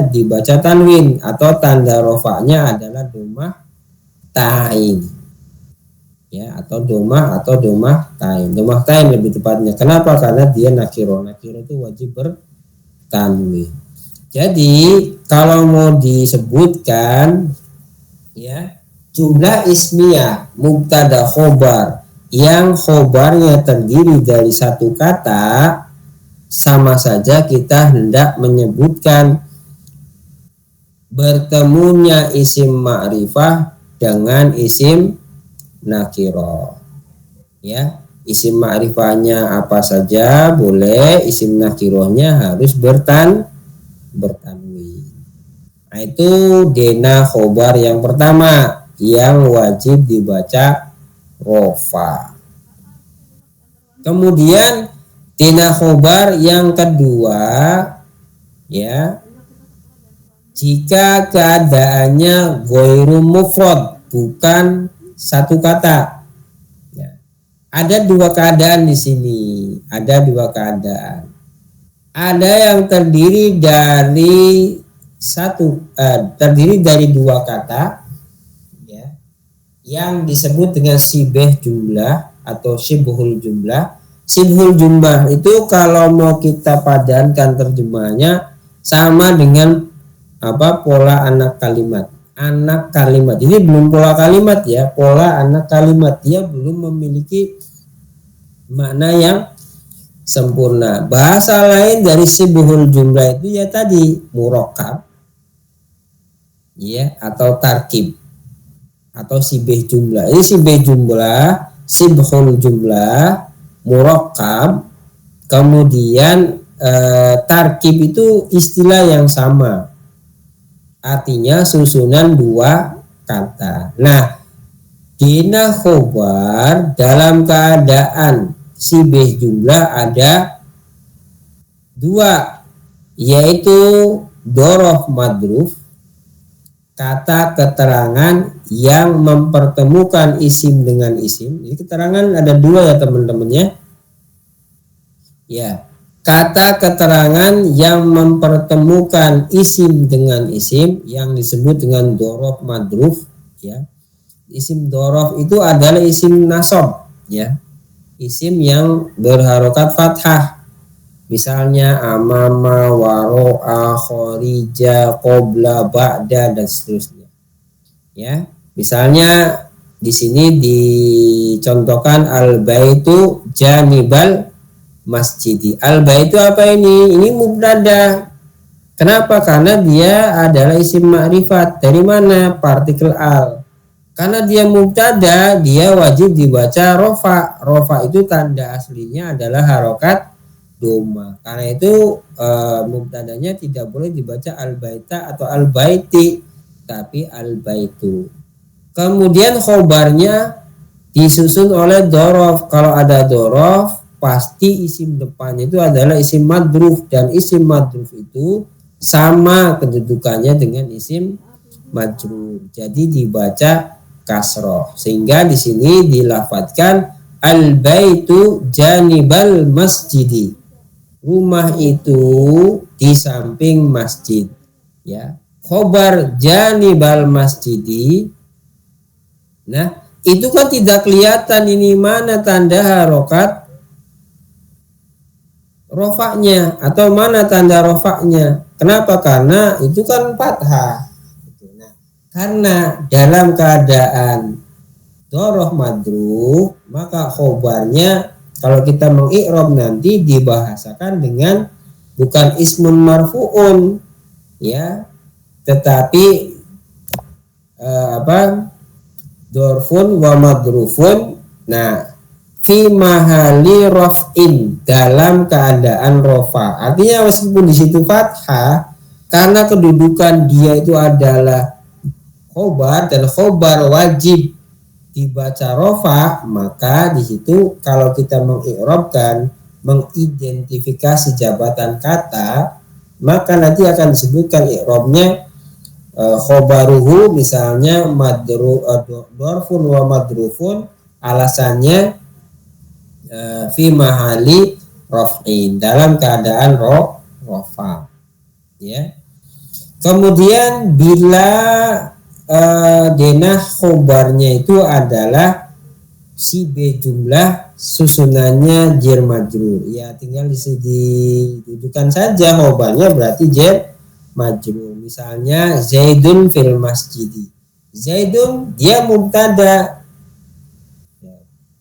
dibaca tanwin atau tanda rofaknya adalah domah tain ya, atau domah tain. Domah tain lebih tepatnya. Kenapa? Karena dia nakiro itu wajib bertanwin. Jadi kalau mau disebutkan ya jumlah ismiyah mubtada khobar yang khobarnya terdiri dari satu kata, sama saja kita hendak menyebutkan bertemunya isim ma'rifah dengan isim nakiro. Ya, isim ma'rifahnya apa saja boleh, isim nakirohnya harus bertanwin. Nah, itu denah khobar yang pertama yang wajib dibaca rofa. Kemudian denah khobar yang kedua ya, jika keadaannya ghairu mufrad, bukan satu kata ya. Ada dua keadaan di sini, ada dua keadaan. Ada yang terdiri dari dua kata ya, yang disebut dengan sibeh jumlah atau syibhul jumlah. Syibhul jumlah itu kalau mau kita padankan terjemahannya sama dengan pola anak kalimat. Anak kalimat ini belum pola kalimat ya, pola anak kalimat, dia belum memiliki makna yang sempurna. Bahasa lain dari syibhul jumlah itu ya tadi murakkab ya, atau tarkib atau sibeh jumlah. Ini sibeh jumlah, syibhul jumlah, murakkab, kemudian tarkib itu istilah yang sama, artinya susunan dua kata. Nah, denah khobar dalam keadaan sibeh jumlah ada dua, yaitu dorof madruf, kata keterangan yang mempertemukan isim dengan isim. Jadi keterangan ada dua ya teman-temannya ya, kata keterangan yang mempertemukan isim dengan isim yang disebut dengan dorof madruf ya. Isim dorof itu adalah isim nasab ya. isim yang berharokat fathah. Misalnya amama, waro'a, khorija, qobla, ba'da, dan seterusnya. Ya, misalnya di sini dicontohkan al-baitu janibal masjidi. Al-baitu apa ini? Ini mubtada. Kenapa? Karena dia adalah isim ma'rifat. Dari mana? Partikel al. Karena dia mubtada, dia wajib dibaca rofa. Rofa itu tanda aslinya adalah harokat doma. Karena itu mubtadanya tidak boleh dibaca al-baita atau al-baiti, tapi al-baitu. Kemudian khobarnya disusun oleh dorof. Kalau ada dorof, pasti isim depannya itu adalah isim madruf, dan isim madruf itu sama kedudukannya dengan isim majrur. Jadi dibaca kasroh, sehingga di sini dilafadzkan al-baitu janibal masjidi. Rumah itu di samping masjid. Ya, khobar janibal masjidi. Nah, itu kan tidak kelihatan ini mana tanda harokat rofaknya atau mana tanda rofaknya. Kenapa? Karena itu kan fathah. Nah, karena dalam keadaan doroh madruf, maka khobarnya kalau kita mengi'rab nanti dibahasakan dengan bukan ismun marfu'un, ya, tetapi dorfun wa madrufun. Nah, fi mahali raf'in, dalam keadaan rofa. Artinya meskipun di situ fathah, karena kedudukan dia itu adalah khobar dan khobar wajib dibaca rofa, maka di situ kalau kita mengi'rabkan, mengidentifikasi jabatan kata, maka nanti akan disebutkan i'rabnya khobaruhu, misalnya dorfun wa madrufun, alasannya fi mahali raf'in, dalam keadaan rofa. Ya. Kemudian bila denah khobarnya itu adalah si B jumlah, susunannya jar majrur, ya tinggal didudukan saja khobarnya, berarti jar majrur. Misalnya Zaidun fil masjidi. Zaidun dia mubtada,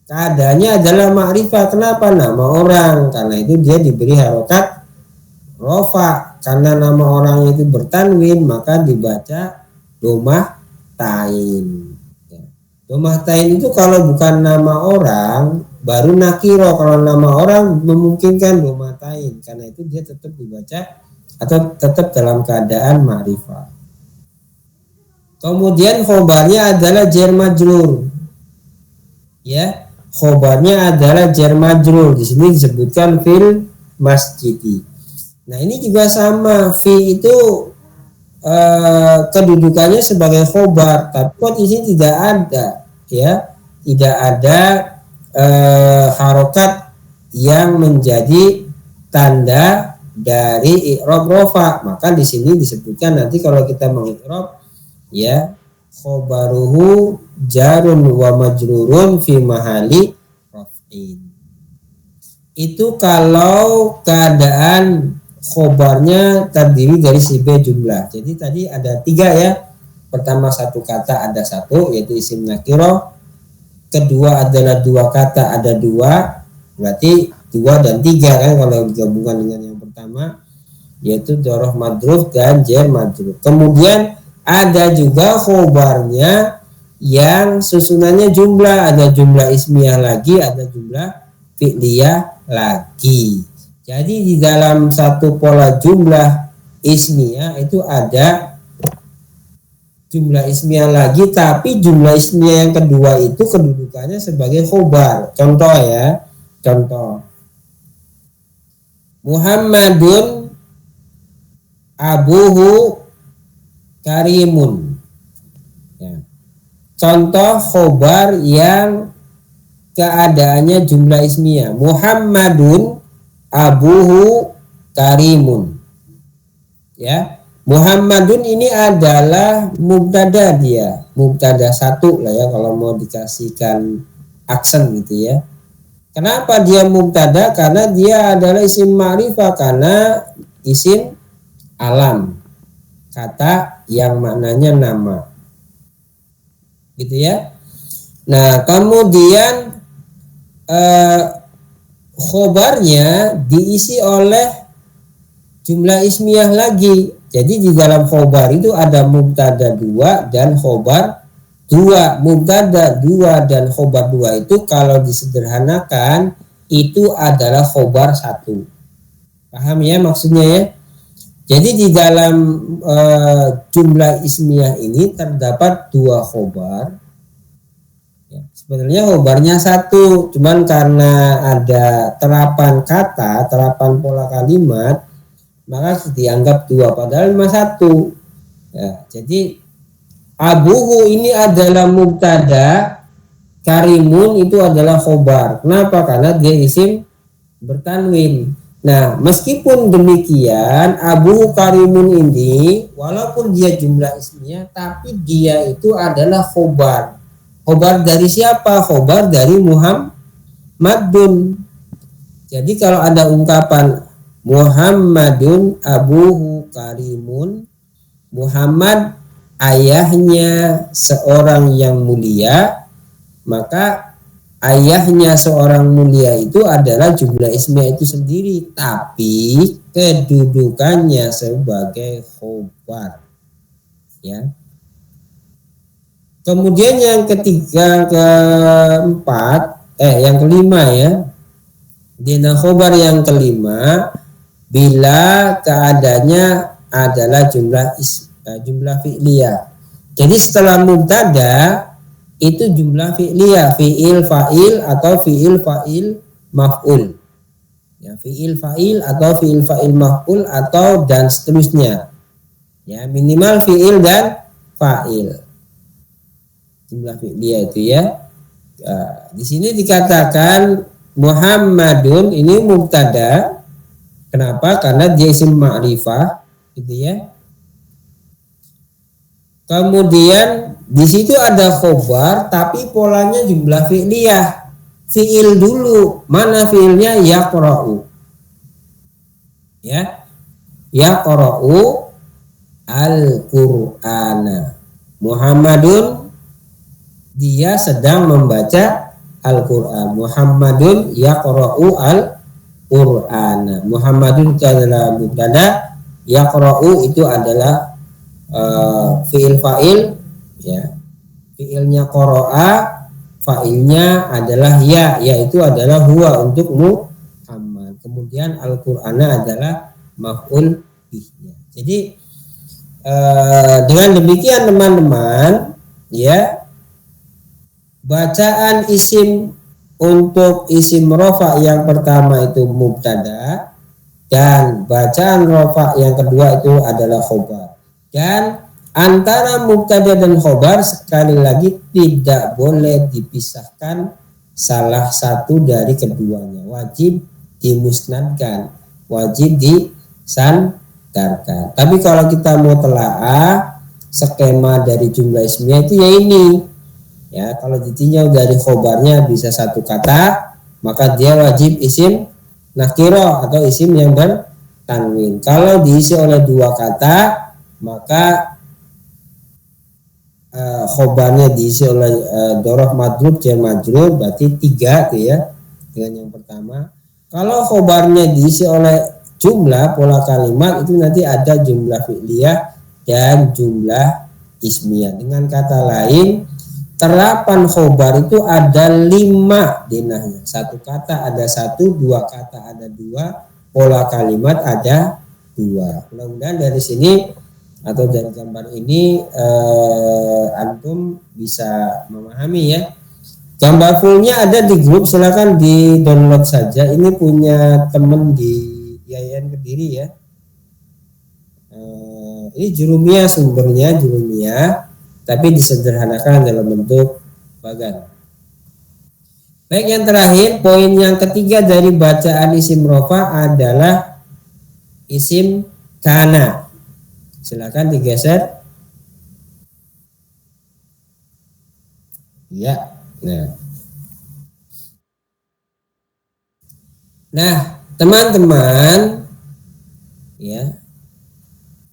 keadaannya adalah ma'rifah. Kenapa? Nama orang, karena itu dia diberi harokat rofa. Karena nama orang itu bertanwin, maka dibaca domah tain. Domah tain itu kalau bukan nama orang baru nakiro. Kalau nama orang memungkinkan domah tain, karena itu dia tetap dibaca atau tetap dalam keadaan ma'rifah. Kemudian khobarnya adalah jar majrur. Ya, khobarnya adalah jar majrur. Di sini disebutkan fil masjidi. Nah, ini juga sama, fi itu kedudukannya sebagai khobar, tapi kok di sini tidak ada, ya, tidak ada harokat yang menjadi tanda dari i'rab rofa. Maka di sini disebutkan nanti kalau kita mengi'rab, ya, khobaruhu jarun wa majrurun fi mahali raf'in. Itu kalau keadaan khobarnya terdiri dari si B jumlah. Jadi tadi ada 3 ya. Pertama satu kata ada 1, yaitu isim nakiro. Kedua adalah 2 kata ada 2, berarti 2 dan 3 kan kalau digabungkan dengan yang pertama, yaitu doroh madruf dan jar madruf. Kemudian ada juga khobarnya yang susunannya jumlah, ada jumlah ismiyah lagi, ada jumlah fi'liyah lagi. Jadi di dalam satu pola jumlah ismiyah itu ada jumlah ismiyah lagi, tapi jumlah ismiyah yang kedua itu kedudukannya sebagai khobar. Contoh ya, contoh Muhammadun abuhu karimun. Ya. Contoh khobar yang keadaannya jumlah ismiyah. Muhammadun abuhu karimun. Ya, Muhammadun ini adalah mubtada, dia. Mubtada 1 lah ya kalau mau dikasihkan aksen gitu ya. Kenapa dia mubtada? Karena dia adalah isim ma'rifah, karena isim alam, kata yang maknanya nama, gitu ya. Nah, kemudian khobarnya diisi oleh jumlah ismiyah lagi. Jadi di dalam khobar itu ada mubtada 2 dan khobar 2. Mubtada 2 dan khobar 2 itu kalau disederhanakan itu adalah khobar 1. Paham ya maksudnya ya? Jadi di dalam jumlah ismiyah ini terdapat 2 khobar. Ya, sebenarnya khobarnya 1, cuman karena ada terapan kata, terapan pola kalimat, maka dianggap 2 padahal cuma 1. Ya, jadi abuhu ini adalah mubtada, karimun itu adalah khobar. Kenapa? Karena dia isim bertanwin. Nah, meskipun demikian, abuhu karimun ini walaupun dia jumlah ismiyah, tapi dia itu adalah khobar. Khobar dari siapa? Khobar dari Muhammadun. Jadi kalau ada ungkapan Muhammadun abuhu karimun, Muhammad ayahnya seorang yang mulia, maka ayahnya seorang mulia itu adalah jumlah ismiyah itu sendiri, tapi kedudukannya sebagai khobar, ya. Kemudian yang ketiga, yang kelima ya, dina khobar yang kelima, bila keadaannya adalah jumlah fi'liyah. Jadi setelah mubtada itu jumlah fi'liyah, fi'il fa'il atau fi'il fa'il maf'ul. Ya, fi'il fa'il atau fi'il fa'il maf'ul atau dan seterusnya. Ya, minimal fi'il dan fa'il. Jumlah fi'liyah itu ya. Di sini dikatakan Muhammadun ini mubtada. Kenapa? Karena dia isim ma'rifah, gitu ya. Kemudian di situ ada khobar, tapi polanya jumlah fi'liyah. Fi'il dulu. Mana fi'ilnya? Yaqra'u. Ya. Yaqra'u al-Qur'ana. Muhammadun dia sedang membaca Al-Qur'an. Muhammadun yaqra'u al-Qur'ana. Muhammadun itu adalah mubtada, yaqra'u itu adalah fi'il fa'il, ya. Fi'ilnya qara'a, fa'ilnya adalah ya, yaitu adalah huwa untuk Muhammad. Kemudian Al-Qur'ana adalah maf'ul bihnya. Jadi dengan demikian teman-teman, ya, bacaan isim untuk isim rofa yang pertama itu mubtada dan bacaan rofa yang kedua itu adalah khobar. Dan antara mubtada dan khobar sekali lagi tidak boleh dipisahkan salah satu dari keduanya. Wajib dimusnadkan, wajib disandarkan. Tapi kalau kita mau telaah skema dari jumlah ismiyah itu ya ini. Ya, kalau ditinjau dari khobarnya bisa 1 kata, maka dia wajib isim nakiro atau isim yang bertanwin. Kalau diisi oleh 2 kata, maka khobarnya diisi oleh dorof madrub jar majrur, berarti 3 tuh ya, dengan yang pertama. Kalau khobarnya diisi oleh jumlah pola kalimat itu nanti ada jumlah fi'liyah dan jumlah ismiyah. Dengan kata lain, terapan khobar itu ada 5 dinahnya. 1 kata ada 1, 2 kata ada 2, pola kalimat ada 2. Mudah-mudahan dari sini atau dari gambar ini antum bisa memahami ya. Gambar fullnya ada di grup, silakan di download saja. Ini punya temen di IAIN Kediri ya. Ini jurumiyah, sumbernya jurumiyah, tapi disederhanakan dalam bentuk bagan. Baik, yang terakhir, poin yang ketiga dari bacaan isim rofa adalah isim kana. Silakan digeser. Ya, nah. Nah, teman-teman, ya,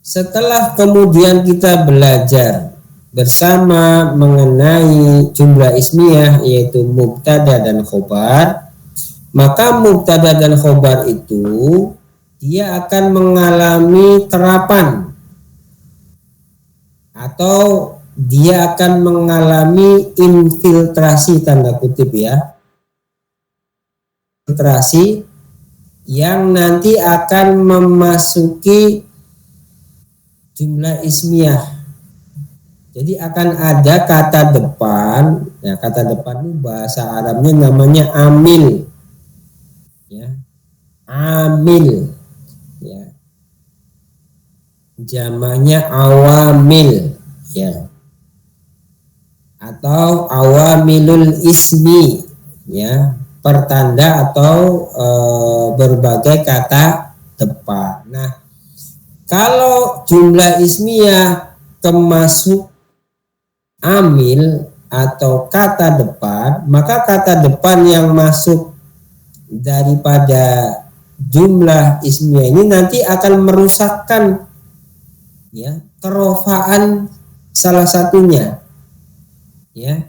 setelah kemudian kita belajar bersama mengenai jumlah ismiyah yaitu mubtada dan khobar, maka mubtada dan khobar itu dia akan mengalami terapan atau dia akan mengalami infiltrasi, tanda kutip ya, infiltrasi yang nanti akan memasuki jumlah ismiyah. Jadi akan ada kata depan, ya kata depan itu bahasa Arabnya namanya amil, ya, amil, ya, jamaknya awamil, ya, atau awamilul ismi, ya, pertanda atau berbagai kata depan. Nah, kalau jumlah ismiyah termasuk amil atau kata depan, maka kata depan yang masuk daripada jumlah ismiyah ini nanti akan merusakkan, ya, kerofaan salah satunya, ya,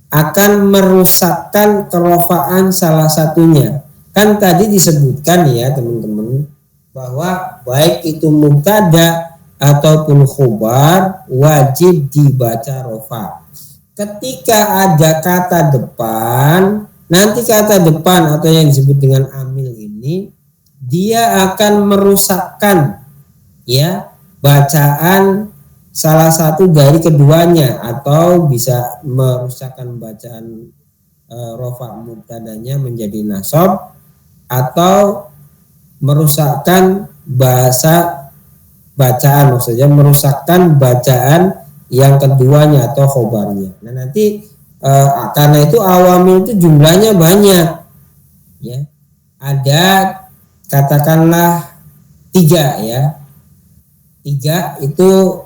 akan merusakkan kerofaan salah satunya. Kan tadi disebutkan ya teman-teman bahwa baik itu mubtada ataupun khobar wajib dibaca rofa. Ketika ada kata depan, nanti kata depan atau yang disebut dengan amil ini dia akan merusakkan, ya, bacaan salah satu dari keduanya, atau bisa merusakkan bacaan rofa mubtadanya menjadi nasab, atau merusakkan bahasa bacaan, maksudnya merusakkan bacaan yang keduanya atau khobarnya. Nah nanti karena itu awamil itu jumlahnya banyak, ya, ada katakanlah 3, ya, 3 itu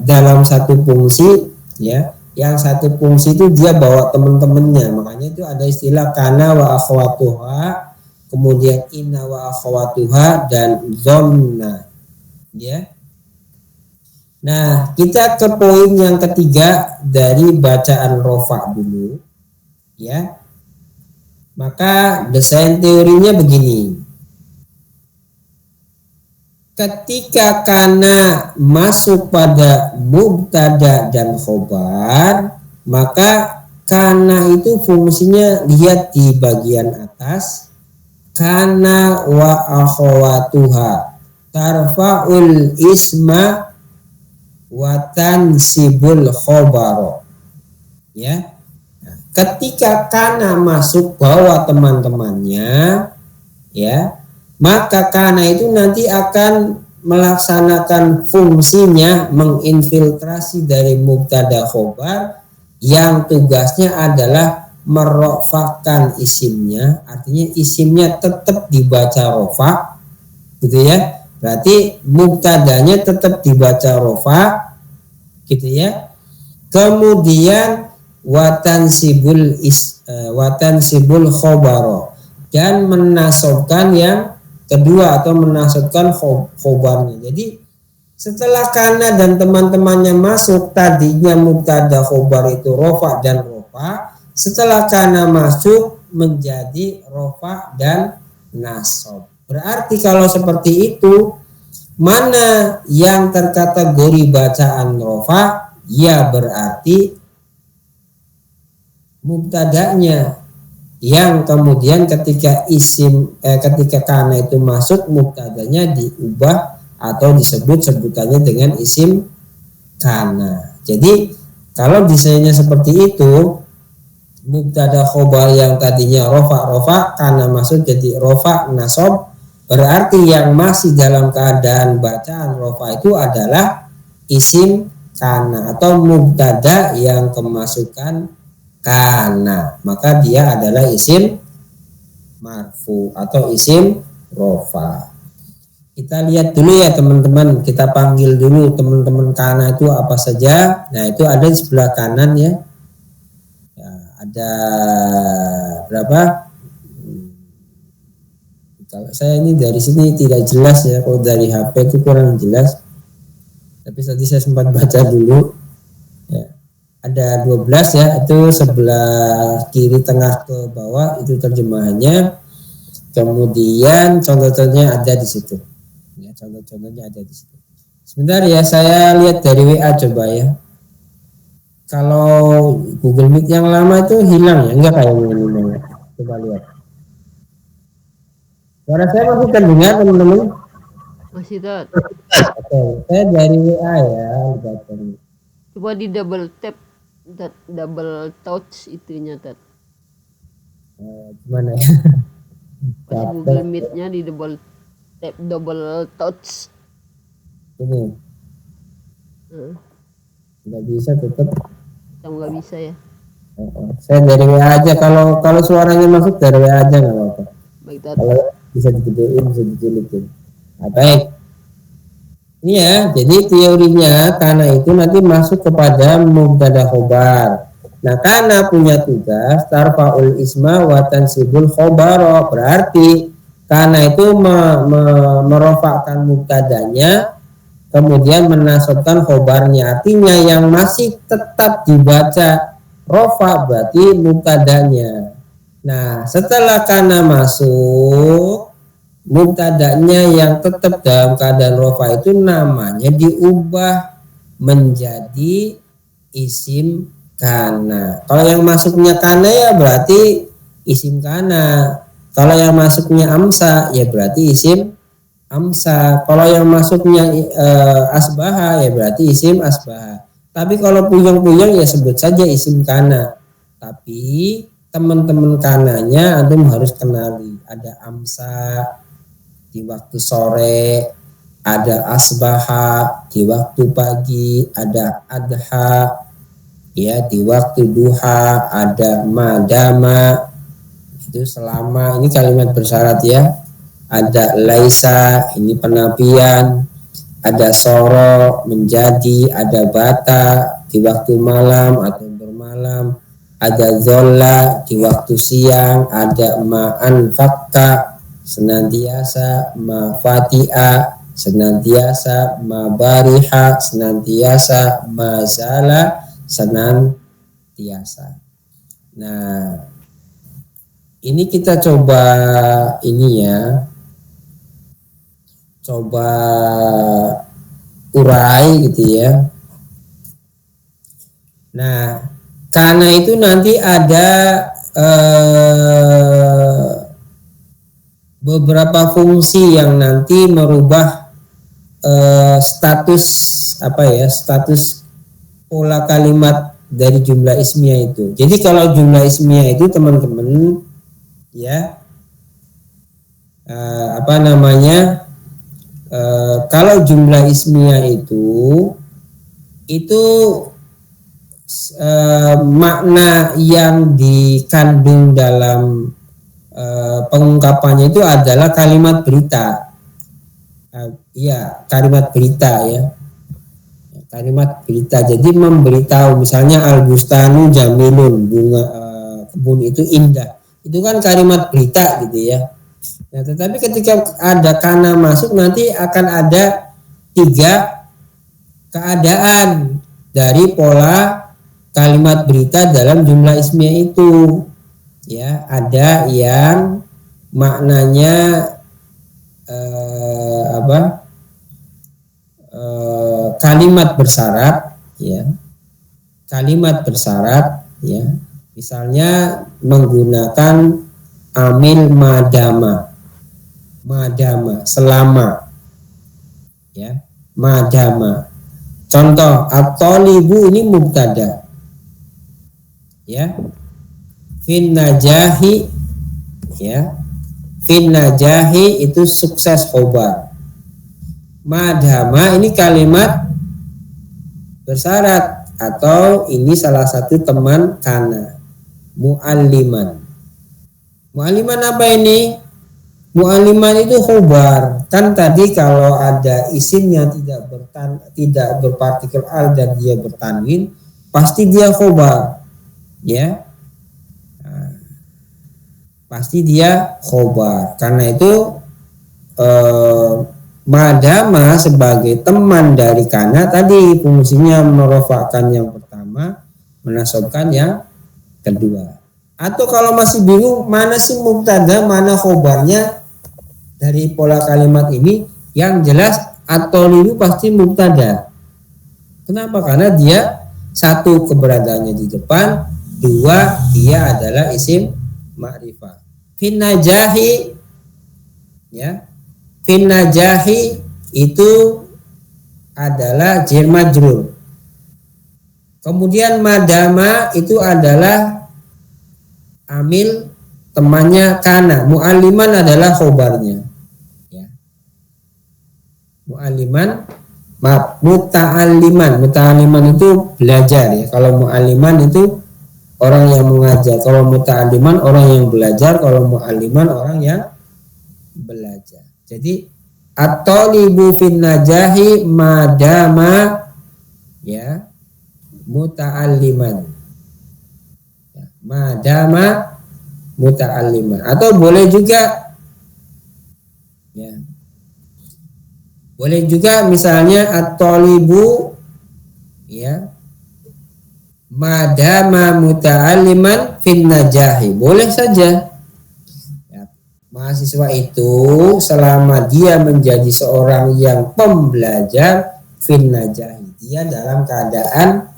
dalam satu fungsi, ya, yang satu fungsi itu dia bawa teman-temannya, makanya itu ada istilah kana wa akhwatuha, kemudian inna wa akhwatuha, dan zonna, ya. Nah, kita ke poin yang ketiga dari bacaan rofa dulu, ya. Maka desain teorinya begini. Ketika kana masuk pada mubtada dan khobar, maka kana itu fungsinya, lihat di bagian atas, kana wa akhwatuha tarfa'ul isma wa tansibul khobaro, ya. Ketika kana masuk bawa teman-temannya, ya, maka kana itu nanti akan melaksanakan fungsinya menginfiltrasi dari mubtada khobar yang tugasnya adalah merofakkan isimnya, artinya isimnya tetap dibaca rofa, gitu ya. Berarti mubtadanya tetap dibaca rofa, gitu ya. Kemudian watansibul khobaro, dan menasobkan yang kedua atau menasobkan khobarnya. Jadi setelah kana dan teman-temannya masuk, tadinya mubtada khobar itu rofa dan rofa, setelah kana masuk menjadi rofa dan nasob. Berarti kalau seperti itu, mana yang terkategori bacaan rofa? Ya berarti mubtadanya, yang kemudian ketika ketika kana itu masuk, mubtadanya diubah atau disebut sebutannya dengan isim kana. Jadi kalau desainnya seperti itu, mubtada khobar yang tadinya rofa kana masuk jadi rofa nasob, berarti yang masih dalam keadaan bacaan rofa itu adalah isim kana atau mubtada yang kemasukan kana, maka dia adalah isim marfu atau isim rofa. Kita lihat dulu ya teman-teman, kita panggil dulu teman-teman kana itu apa saja. Nah itu ada di sebelah kanan, ya, ada berapa? saya ini dari sini tidak jelas ya, kalau dari HP itu kurang jelas. Tapi tadi saya sempat baca dulu. Ya. Ada 12 ya, itu sebelah kiri tengah ke bawah itu terjemahannya. Kemudian contoh-contohnya ada di situ. Ya, contoh-contohnya ada di situ. Sebentar ya, saya lihat dari WA coba ya. Kalau Google Meet yang lama itu hilang ya, enggak kayak ini. Coba lihat. Suara saya masih terdengar teman-teman? Masih Tat. Oke, saya dari WA ya. Coba di double tap, Tat, double touch itunya Tat. Gimana ya? Pas Google Meet-nya di double tap, double touch. Ini nggak bisa tetap. Kamu nggak bisa ya? Saya dari WA aja, kalau suaranya masuk dari WA aja nggak apa-apa. Baik Tat. Kalau bisa digedein, bisa dicilikin. Nah, baik. Ini ya, jadi teorinya karena itu nanti masuk kepada mubtada khobar. Nah, karena punya tugas tarfaul isma wa tansibul khobaro, berarti karena itu merofakkan mubtadanya kemudian menasabkan khobarnya, artinya yang masih tetap dibaca rofa berarti mubtadanya. Nah, setelah karena masuk, mubtadanya yang tetap dalam keadaan rofa itu namanya diubah menjadi isim kana. Kalau yang masuknya kana ya berarti isim kana. Kalau yang masuknya amsa ya berarti isim amsa. Kalau yang masuknya asbaha ya berarti isim asbaha. Tapi kalau puyeng-puyeng ya sebut saja isim kana. Tapi teman-teman kananya antum harus kenali. Ada amsa di waktu sore, ada asbaha di waktu pagi, ada adha ya di waktu duha, ada madama itu selama, ini kalimat bersyarat ya. Ada laisa, ini penafian. Ada soro, menjadi. Ada bata di waktu malam atau bermalam. Ada zolla di waktu siang. Ada ma'an fakka senantiasa, ma fati'a senantiasa, ma bariha senantiasa, ma zala senantiasa. Nah, ini kita coba ini ya, coba urai gitu ya. Nah, karena itu nanti ada beberapa fungsi yang nanti merubah status apa ya, status pola kalimat dari jumlah ismiyah itu. Jadi kalau jumlah ismiyah itu teman-teman ya apa namanya, kalau jumlah ismiyah itu makna yang dikandung dalam pengungkapannya itu adalah kalimat berita. Iya, kalimat berita ya. Kalimat berita. Jadi memberitahu, misalnya al-bustanu jamilun, bunga kebun itu indah. Itu kan kalimat berita gitu ya. Nah, tetapi ketika ada kana masuk nanti akan ada 3 keadaan dari pola kalimat berita dalam jumlah ismiyah itu. Ya, ada yang maknanya kalimat bersyarat ya. Kalimat bersyarat ya. Misalnya menggunakan amil madama. Madama, selama. Ya, madama. Contoh, at-thalibu ini mubtada. Ya. Fin najahi ya. Fin najahi itu sukses khobar. Madama ini kalimat bersyarat atau ini salah satu teman kana. Mu'alliman. Mu'alliman apa ini? Mu'alliman itu khobar. Kan tadi kalau ada isim yang tidak berpartikel al dan dia bertanwin, pasti dia khobar. Ya. Pasti dia khobar. Karena itu madama sebagai teman dari kana tadi fungsinya merofakkan yang pertama, menasobkan yang kedua. Atau kalau masih bingung mana sih mubtada, mana khobarnya dari pola kalimat ini, yang jelas at-thalibu pasti mubtada. Kenapa? Karena dia satu keberadaannya di depan, dua dia adalah isim ma'rifah. Fin najahi, ya, fin najahi itu adalah jar majrur. Kemudian madama itu adalah amil temannya kana. Mu'alliman adalah khobarnya, ya. Mu'alliman, maaf, muta'alliman itu belajar, ya. Kalau mu'alliman itu orang yang mengajar, kalau muta'alliman orang yang belajar, kalau mu'alliman orang yang belajar. Jadi at-thalibu fin najahi madama, ya, muta'alliman, ya, madama muta'alliman. Atau boleh juga, ya, boleh juga misalnya at-thalibu, ya, madama muta'alliman fin najahi, boleh saja. Mahasiswa itu selama dia menjadi seorang yang pembelajar, fin najahi, dia dalam keadaan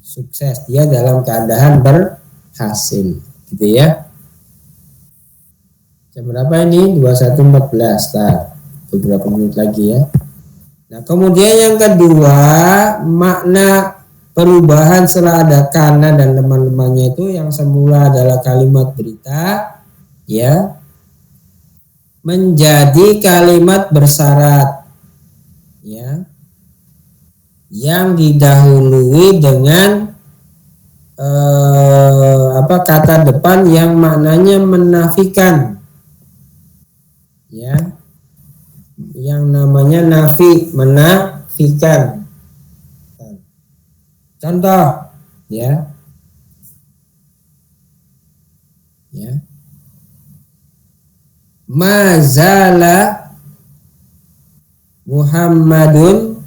sukses, dia dalam keadaan berhasil, gitu ya. Jam berapa ini? 21.14. Nah, beberapa menit lagi, ya. Nah, kemudian yang kedua, makna perubahan setelah ada kana dan teman-temannya itu yang semula adalah kalimat berita, ya, menjadi kalimat bersyarat, ya, yang didahului dengan kata depan yang maknanya menafikan, ya, yang namanya nafi, menafikan. Contoh, ya, ya, mazala Muhammadun,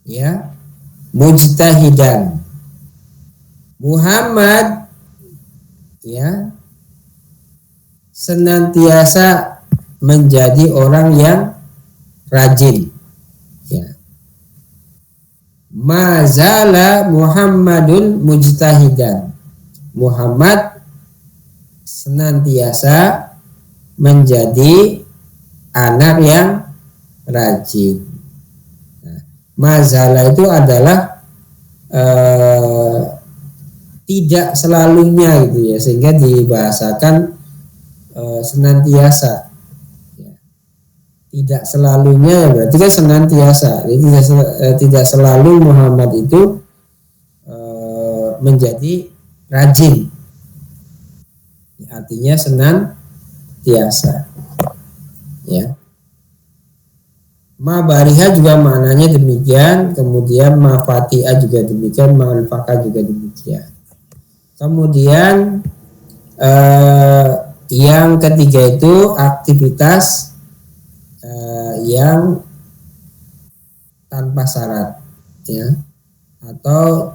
ya, mujtahidan. Muhammad, ya, senantiasa menjadi orang yang rajin, ya. Mazala Muhammadun mujtahidan. Muhammad senantiasa menjadi anak yang rajin. Nah, mazala itu adalah tidak selalunya, gitu ya, sehingga dibahasakan senantiasa, ya. Tidak selalunya berarti kan senantiasa. Jadi tidak selalu Muhammad itu menjadi rajin, artinya senantiasa, ya. Ma bariha juga maknanya demikian, kemudian ma fatiha juga demikian, ma anfaqa juga demikian. Kemudian yang ketiga itu aktivitas yang tanpa syarat, ya, atau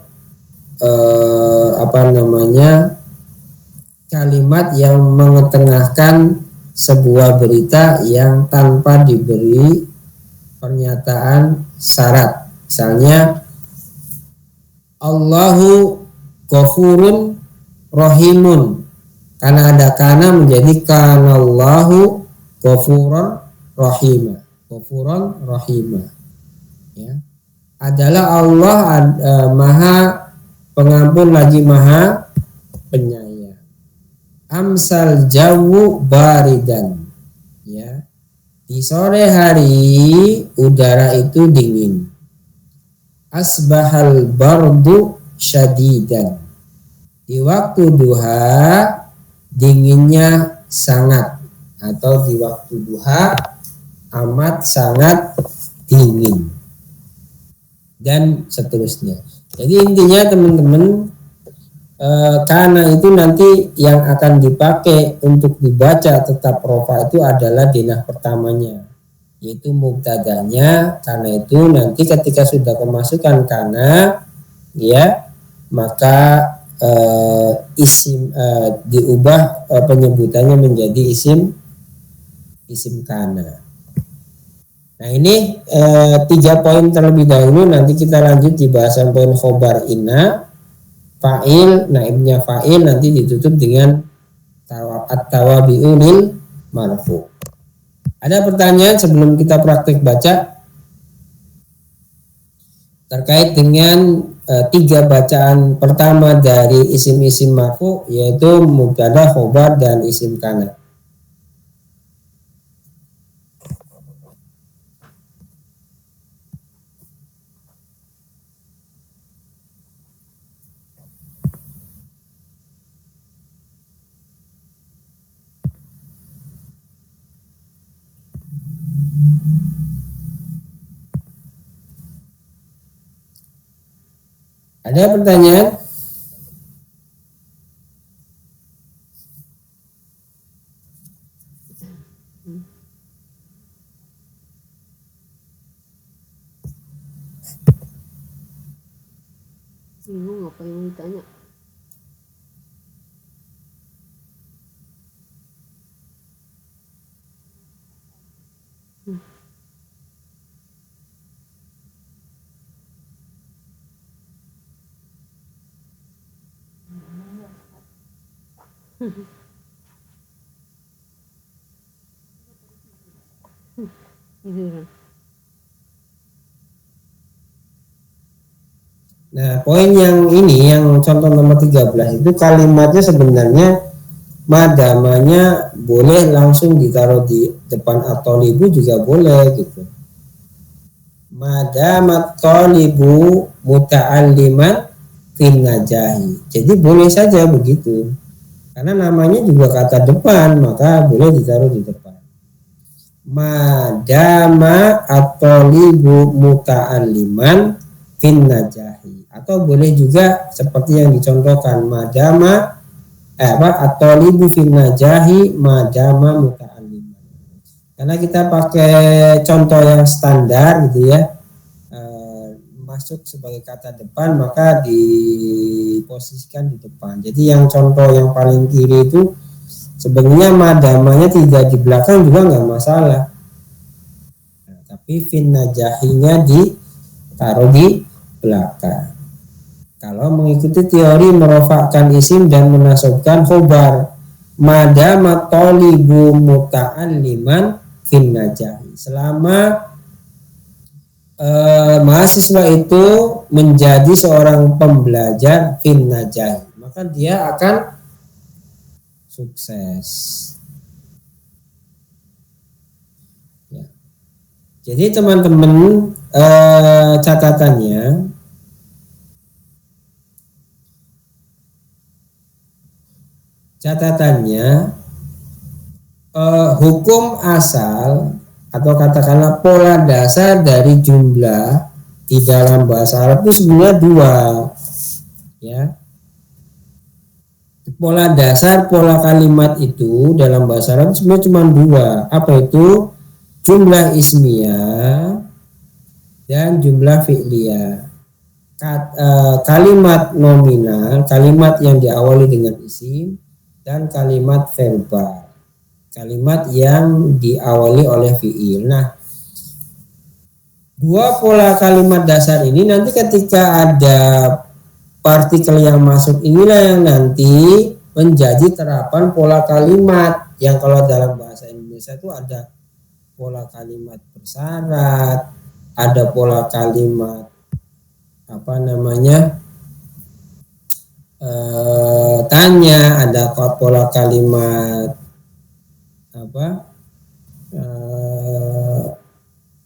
kalimat yang mengetengahkan sebuah berita yang tanpa diberi pernyataan syarat. Misalnya Allahu ghafurun rahimun, karena ada kana menjadi kanallahu ghafuran rahima, ghafuran rahima, ya. Adalah Allah maha pengampun lagi maha penyayang. Amsal jawu baridan, ya, di sore hari udara itu dingin. Asbahal bardu syadidan, di waktu duha dinginnya sangat, atau di waktu duha amat sangat dingin, dan seterusnya. Jadi intinya teman-teman, Karena itu nanti yang akan dipakai untuk dibaca tetap rofa itu adalah denah pertamanya, yaitu mubtadanya. Karena itu nanti ketika sudah kemasukan kana, ya, maka isim diubah penyebutannya menjadi isim kana. Nah ini 3 poin terlebih dahulu. Nanti kita lanjut di bahasan poin khobar inna. Fa'il, naibnya fa'il nanti ditutup dengan at-tawabi'u lil marfu. Ada pertanyaan sebelum kita praktik baca terkait dengan 3 bacaan pertama dari isim-isim marfu, yaitu mubtada, khobar, dan isim kana. Ada pertanyaan? Bingung apa yang ditanya. Nah, poin yang ini, yang contoh nomor 13 itu kalimatnya sebenarnya madamanya boleh langsung ditaruh di depan at-thalibu juga boleh gitu. Madamat thalibu muta'alliman fin najahi. Jadi boleh saja begitu. Karena namanya juga kata depan, maka boleh ditaruh di depan. Madama at-thalibu muta'alliman fin najahi, atau boleh juga seperti yang dicontohkan madama at-thalibu fin najahi madama muta'alliman. Karena kita pakai contoh yang standar gitu ya, masuk sebagai kata depan maka diposisikan di depan. Jadi yang contoh yang paling kiri itu sebenarnya madamanya tidak di belakang juga nggak masalah, tapi fin najahinya ditaruh di belakang. Kalau mengikuti teori merofakkan isim dan menasobkan khobar, madamat thalibu muta'alliman fin najahi, selama mahasiswa itu menjadi seorang pembelajar fin najahi, maka dia akan sukses. Ya. Jadi teman-teman, catatannya hukum asal atau katakanlah pola dasar dari jumlah di dalam bahasa Arab itu sebenarnya 2, ya. Pola dasar pola kalimat itu dalam bahasa Arab sebenarnya cuma 2. Apa itu? Jumlah ismiyah dan jumlah fi'liyah. Kalimat nominal, kalimat yang diawali dengan isim, dan kalimat verbal, kalimat yang diawali oleh fi'il. Nah, 2 pola kalimat dasar ini nanti ketika ada partikel yang masuk, inilah yang nanti menjadi terapan pola kalimat, yang kalau dalam bahasa Indonesia itu ada pola kalimat bersyarat, ada pola kalimat tanya, ada pola kalimat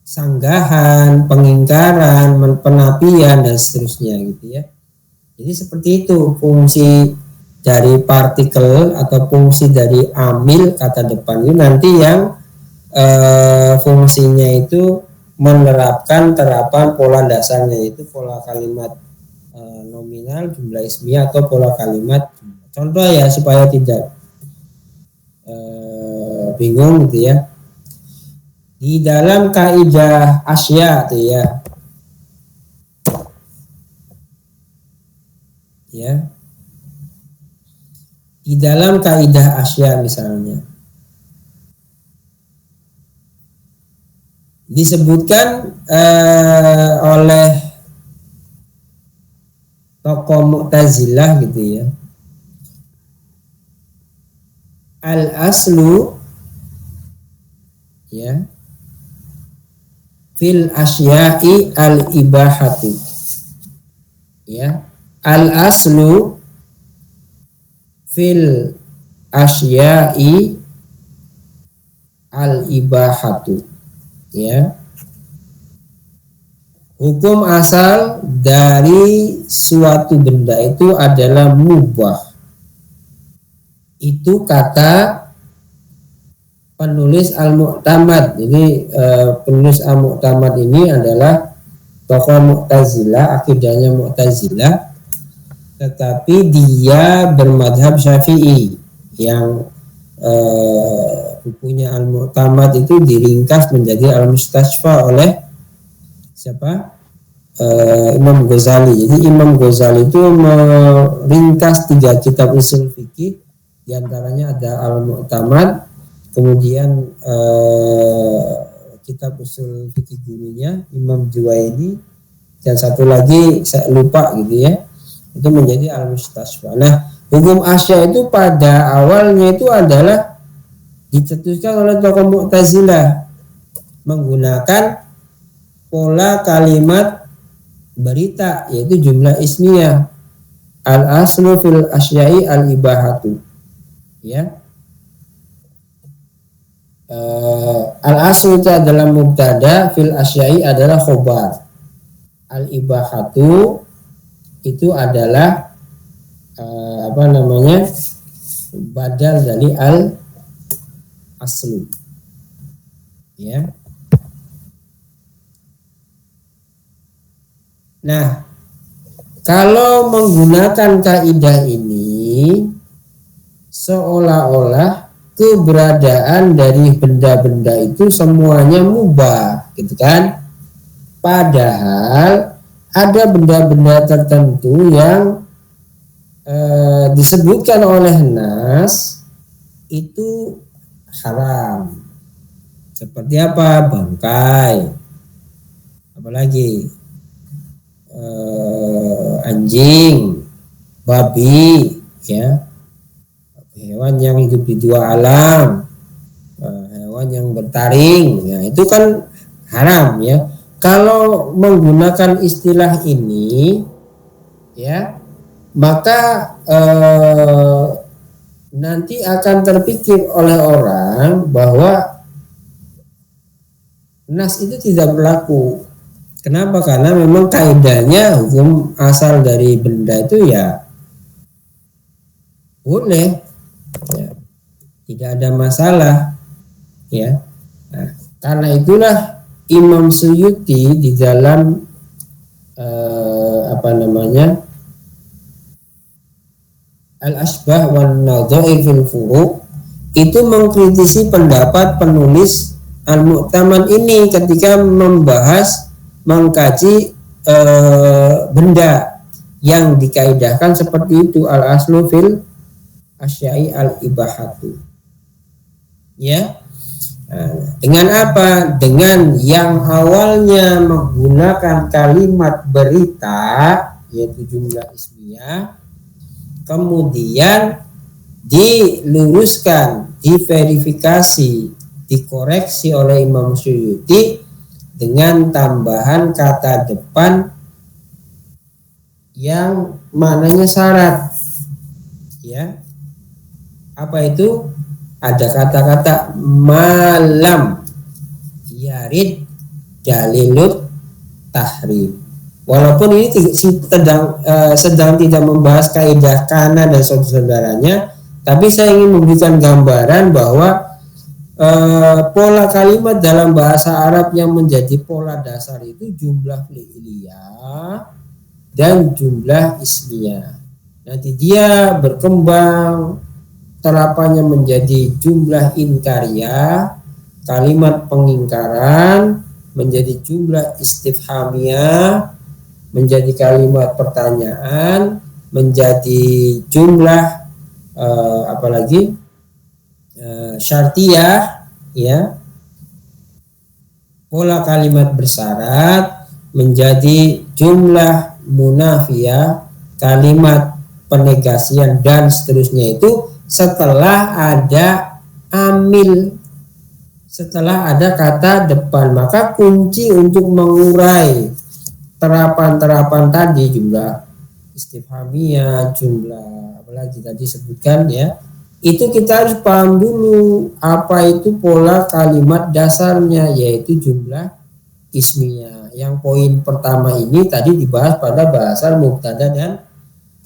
sanggahan, pengingkaran, penapian, dan seterusnya gitu ya. Jadi seperti itu fungsi dari partikel atau fungsi dari amil kata depan ini nanti yang fungsinya itu menerapkan terapan pola dasarnya, yaitu pola kalimat nominal, jumlah ismiyah atau pola kalimat. Contoh ya supaya tidak bingung gitu ya. Di dalam kaidah asya tuh ya. Ya. Di dalam kaidah asya misalnya disebutkan oleh tokoh Mu'tazilah gitu ya. Al aslu ya fil asya'i al ibahatu ya. Al aslu fil asya'i al ibahatu ya. Hukum asal dari suatu benda itu adalah mubah. Itu kata penulis Al-Mu'tamad. Jadi penulis Al-Mu'tamad ini adalah tokoh Mu'tazilah, akidahnya Mu'tazilah, tetapi dia bermadhab Syafi'i. Yang bukunya Al-Mu'tamad itu diringkas menjadi Al-Mustasfa oleh siapa? Imam Ghazali. Jadi Imam Ghazali itu meringkas 3 kitab usul fikih, di antaranya ada Al-Mu'tamad, kemudian kitab usul fikih gurunya Imam Juwaini, dan satu lagi saya lupa gitu ya, itu menjadi Al-Mustasfa. Nah, hukum asya itu pada awalnya itu adalah dicetuskan oleh tokoh Mu'tazilah menggunakan pola kalimat berita, yaitu jumlah ismiyah. Al aslu fil asya'i al ibahatu ya. Al aslu itu adalah mubtada, fil asya'i adalah khobar, al ibahatu itu adalah badal dari al aslu ya. Nah, kalau menggunakan kaidah ini seolah-olah keberadaan dari benda-benda itu semuanya mubah gitu kan. Padahal ada benda-benda tertentu yang disebutkan oleh nas itu haram. Seperti apa? Bangkai, apalagi anjing, babi ya, hewan yang hidup di 2 alam, hewan yang bertaring ya, itu kan haram ya. Kalau menggunakan istilah ini ya, maka nanti akan terpikir oleh orang bahwa nas itu tidak berlaku. Kenapa? Karena memang kaidahnya hukum asal dari benda itu ya boleh ya, tidak ada masalah ya. Nah, karena itulah Imam Suyuti di dalam Al-Asbah wan Nadhair fil Furuq itu mengkritisi pendapat penulis Al-Mu'tamad ini ketika mengkaji benda yang dikaidahkan seperti itu, al-aslu fil asya'i al-ibahatu ya. Nah, dengan apa? Dengan yang awalnya menggunakan kalimat berita yaitu jumlah ismiyah, kemudian diluruskan, diverifikasi, dikoreksi oleh Imam Suyuti dengan tambahan kata depan yang maknanya syarat ya. Apa itu? Ada kata-kata malam yarid dalilut tahrim. Walaupun ini sedang tidak membahas kaidah kana dan saudara-saudaranya, tapi saya ingin memberikan gambaran bahwa pola kalimat dalam bahasa Arab yang menjadi pola dasar itu jumlah fi'liyah dan jumlah ismiyah. Nanti dia berkembang terapannya menjadi jumlah inkariyah, kalimat pengingkaran, menjadi jumlah istifhamiyah, menjadi kalimat pertanyaan, menjadi jumlah apalagi syartiyah, ya, pola kalimat bersyarat, menjadi jumlah munafiyah, kalimat penegasian, dan seterusnya. Itu setelah ada amil, setelah ada kata depan. Maka kunci untuk mengurai terapan-terapan tadi, jumlah istifhamiyah, jumlah apalagi tadi sebutkan, ya, itu kita harus paham dulu apa itu pola kalimat dasarnya, yaitu jumlah ismiyah. Yang poin pertama ini tadi dibahas pada bahasa mubtada dan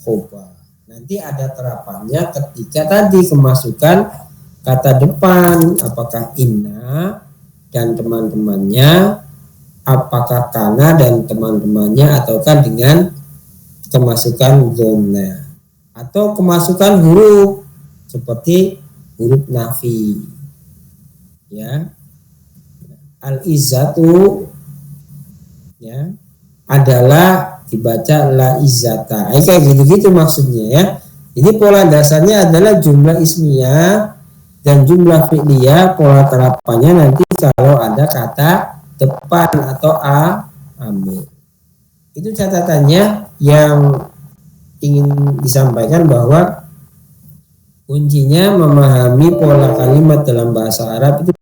khobar. Nanti ada terapannya ketika tadi kemasukan kata depan, apakah inna dan teman-temannya, apakah kana dan teman-temannya, ataukah dengan kemasukan dhamma, atau kemasukan huruf seperti huruf nafi, ya, al-izzatu, ya, adalah dibaca la izzata, kayak gitu-gitu maksudnya, ya. Jadi pola dasarnya adalah jumlah ismiyah dan jumlah fi'liyah. Pola terapannya nanti kalau ada kata depan atau amil. Itu catatannya yang ingin disampaikan, bahwa kuncinya memahami pola kalimat dalam bahasa Arab itu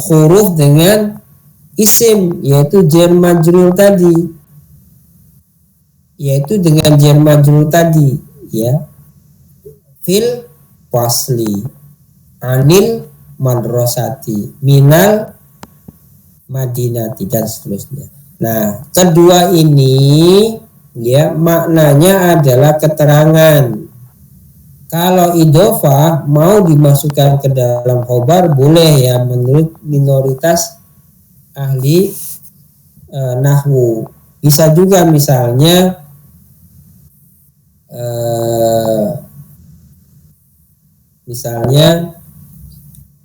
huruf dengan isim, yaitu jar majrur tadi, ya, fil wasli anil madrasati minal madinati dan seterusnya. Nah, kedua ini ya maknanya adalah keterangan. Kalau idhofah mau dimasukkan ke dalam khobar boleh ya menurut minoritas ahli nahwu. Bisa juga misalnya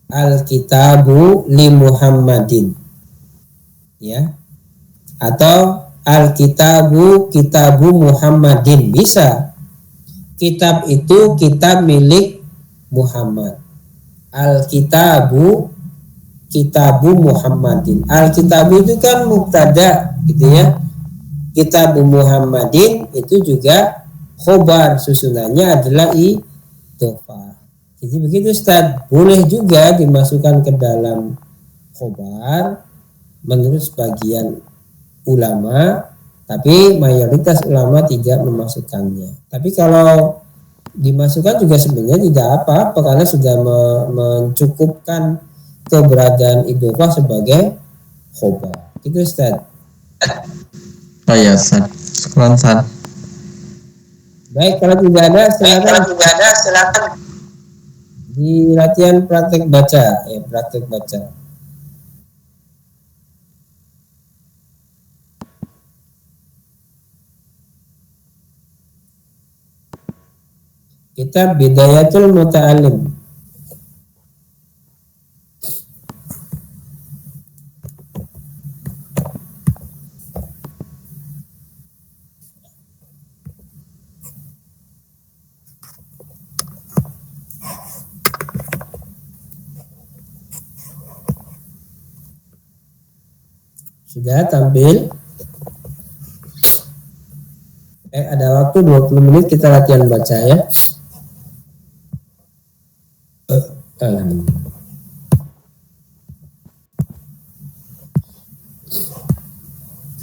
al-kitabu li Muhammadin ya, atau al-kitabu kitabu Muhammadin, bisa. Kitab itu kitab milik Muhammad. Al-kitabu kitabu Muhammadin. Al-kitabu itu kan mubtada gitu ya. Kitabu Muhammadin itu juga khobar, susunannya adalah idhofah. Jadi begitu Ustaz, boleh juga dimasukkan ke dalam khobar menurut sebagian ulama, tapi mayoritas ulama tidak memasukkannya. Tapi kalau dimasukkan juga sebenarnya tidak apa-apa karena sudah mencukupkan keberadaan idhofah sebagai khobar. Itu Ustaz. Oh ya Ustaz. Sekarang Ustaz. Baik, kalau tidak ada silakan di latihan praktek baca ya, praktek baca. Kitab Bidayatul Muta'alim. Sudah tampil? Ada waktu 20 menit kita latihan baca ya.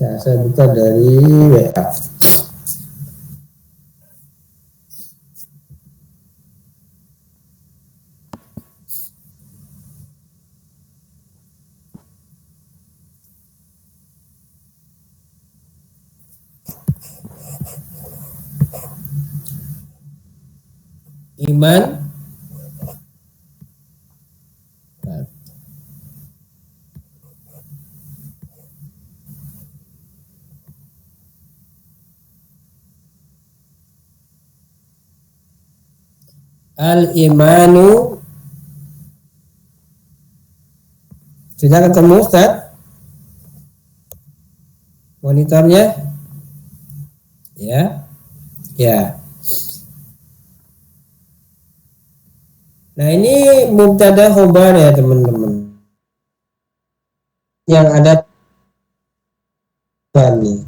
Nah, saya buka dari WA. Iman al-imanu. Sudah ketemu Ustaz monitornya? Ya. Nah, ini mubtada khobar ya teman-teman. Yang ada nih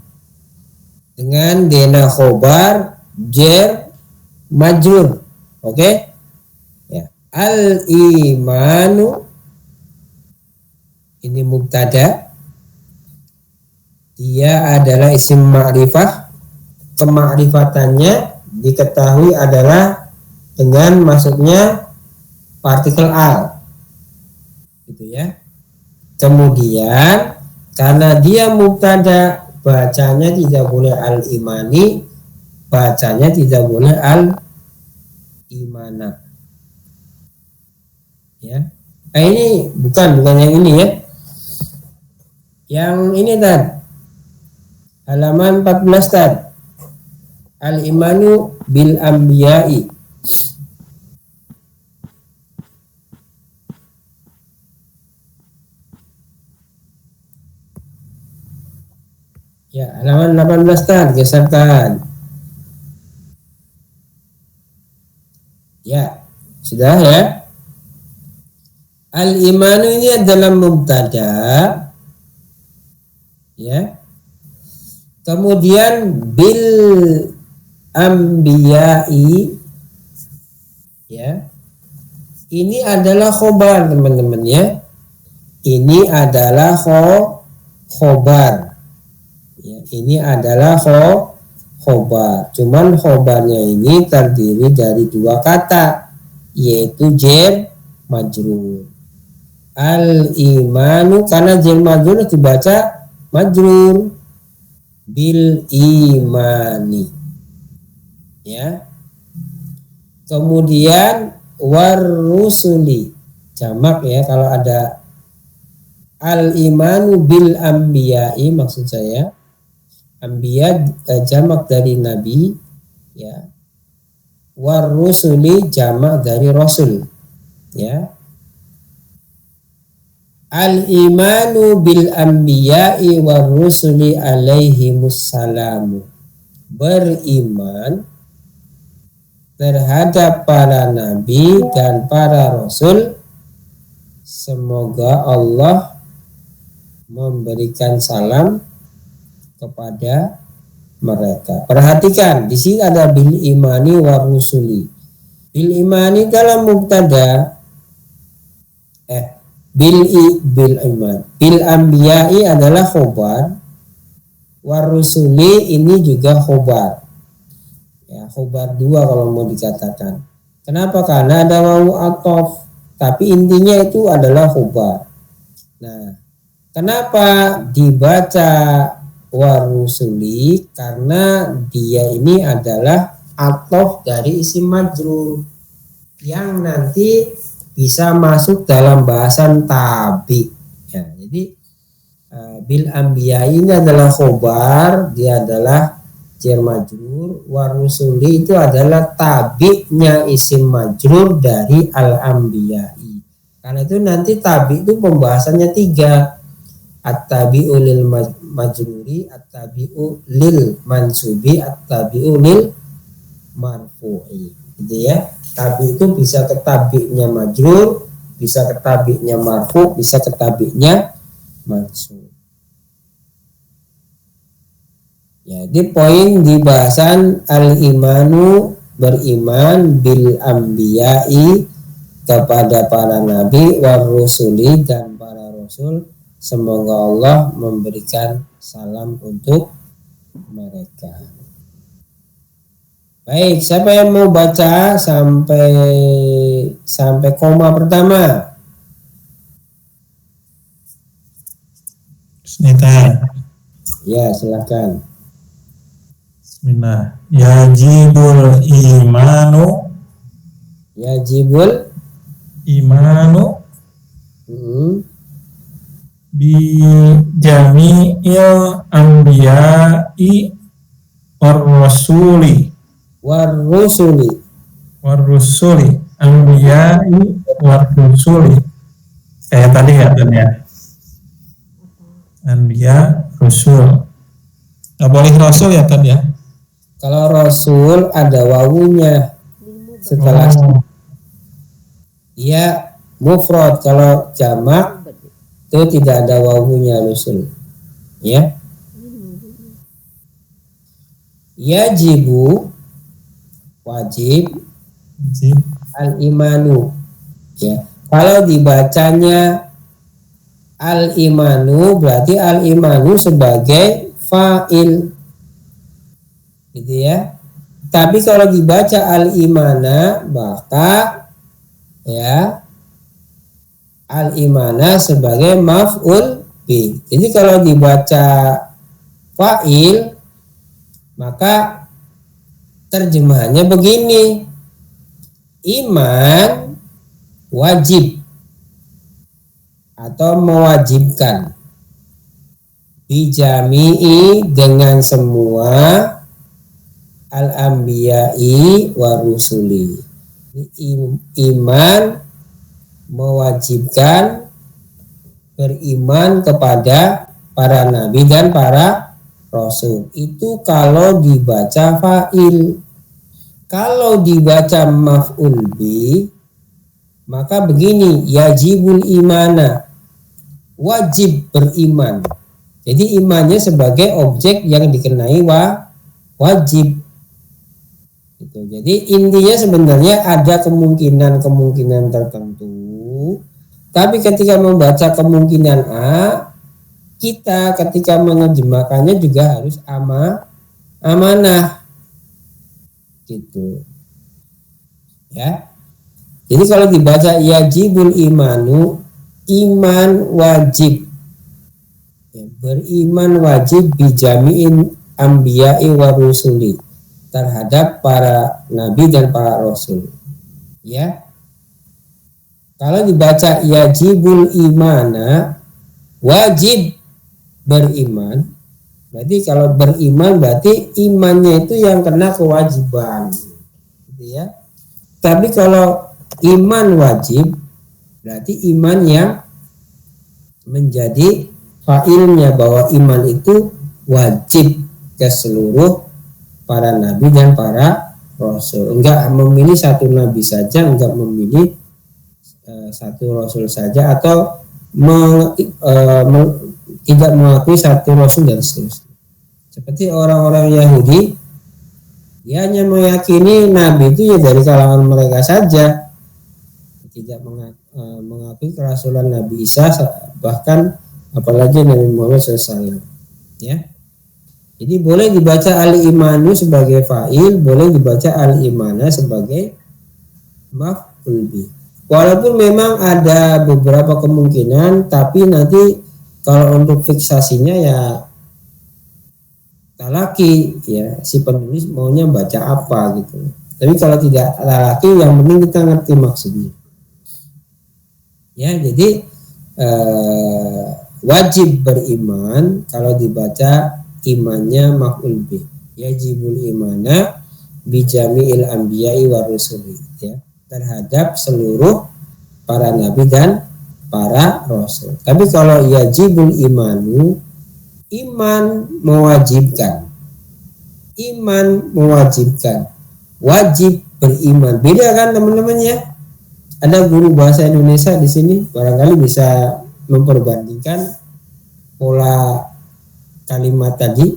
dengan dena khobar jer majrur. Oke? Ya. Al-imanu ini mubtada. Dia adalah isim ma'rifah. Kemakrifatannya diketahui adalah dengan masuknya partikel al. Gitu ya. Kemudian karena dia mubtada, bacanya tidak boleh al-imani, bacanya tidak boleh al-imana. Ya. Nah, ini bukan yang ini ya. Yang ini Tad. Halaman 14 Tad. Al-imanu bil anbiya'i. Ya, halaman 18 Tad, geserkan. Ya, sudah ya. Al-imanu ini adalah mubtada. Ya. Kemudian bil anbiya'i, ya. Ini adalah khobar teman-teman ya. Ini adalah khobar. Ya, ini adalah khobar. Cuman khobarnya ini terdiri dari dua kata, yaitu jar majrur. Al-imanu, karena jar majrur dibaca majrur bil imani, ya. Kemudian warusuli jamak, ya, kalau ada al-imanu bil ambiyai, maksud saya ambiya jamak dari nabi, ya. Warusuli jamak dari rasul, ya. Al-imanu bil anbiya'i war rusuli alaihimussalamu, beriman terhadap para nabi dan para rasul, semoga Allah memberikan salam kepada mereka. Perhatikan, di sini ada bil imani war rusuli. Bil imani dalam mubtada, bil iman, bil anbiya'i adalah khobar, warusuli ini juga khobar, ya, khobar dua kalau mau dikatakan. Kenapa? Karena ada wawu atof, tapi intinya itu adalah khobar. Nah, kenapa dibaca warusuli? Karena dia ini adalah atof dari isim majrur yang nanti bisa masuk dalam bahasan tabi, ya. Jadi bil anbiya ini adalah khobar, dia adalah jar majrur. Warusuli itu adalah tabi'nya isim majrur dari al anbiya'i. Karena itu nanti tabi itu pembahasannya tiga, at-tabi'u lil majruri, at-tabi'u lil mansubi, at-tabi'u lil marfu'i, gitu ya. Tabi itu bisa ke tabi'nya majrur, bisa ke tabi'nya marfu, bisa ke tabi'nya mansub. Ya, di poin di bahasan al-imanu, beriman bil anbiya'i kepada para nabi, war rusuli dan para rasul, semoga Allah memberikan salam untuk mereka. Baik, siapa yang mau baca sampai koma pertama? Bismillah. Ya, silakan. Bismillah. Yajibul imanu. Yajibul Imanu bi jami'il anbiya'i war rasuli. Warusuli anbiya'i war rusuli. Kayak tadi ya, anbiya rasul. Nggak boleh rasul ya tadi ya. Kalau rasul ada wawunya setelah dia mufrad. Kalau jamak itu tidak ada wawunya rasul, ya. Yajibu wajib, al-imanu, ya. Kalau dibacanya al-imanu berarti al-imanu sebagai fa'il, gitu ya. Tapi kalau dibaca al-imana maka, ya, al-imana sebagai maf'ul bi. Jadi kalau dibaca fa'il maka terjemahannya begini, iman wajib atau mewajibkan, bijami'i dengan semua, al-anbiya'i wa rusuli. Iman mewajibkan, beriman kepada para nabi dan para rasul. Itu kalau dibaca fa'il. Kalau dibaca maf'ul bi maka begini, yajibul imana, wajib beriman. Jadi imannya sebagai objek yang dikenai wajib. Gitu. Jadi intinya sebenarnya ada kemungkinan tertentu, tapi ketika membaca kemungkinan A, kita ketika menerjemahkannya juga harus amanah gitu ya. Jadi kalau dibaca yajibul imanu, iman wajib ya, beriman wajib bijami'in anbiya'i wa rusuli, terhadap para nabi dan para rasul ya. Kalau dibaca yajibul imana, wajib beriman, berarti kalau beriman berarti imannya itu yang kena kewajiban gitu ya. Tapi kalau iman wajib berarti iman yang menjadi failnya, bahwa iman itu wajib ke seluruh para nabi dan para rasul. Enggak memilih satu nabi saja, enggak memilih satu rasul saja, atau tidak mengakui satu rasul dan seterusnya. Seperti orang-orang Yahudi, dia hanya meyakini nabi itu ya dari kalangan mereka saja, tidak mengakui kerasulan Nabi Isa, bahkan apalagi Nabi Muhammad SAW ya. Jadi boleh dibaca al-imanu sebagai fa'il, boleh dibaca al-imana sebagai maf'ul bih. Walaupun memang ada beberapa kemungkinan, tapi nanti kalau untuk fiksasinya ya talaki ya, si penulis maunya baca apa gitu. Tapi kalau tidak talaki, yang penting kita ngerti maksudnya. Ya, jadi wajib beriman kalau dibaca imannya maf'ul bih. Yajibul imana bijami'il anbiya'i wa rusuli ya, terhadap seluruh para nabi dan para rasul. Tapi kalau yajibul imanu, iman mewajibkan, wajib beriman. Beda kan teman-teman ya? Ada guru bahasa Indonesia di sini, barangkali bisa memperbandingkan pola kalimat tadi.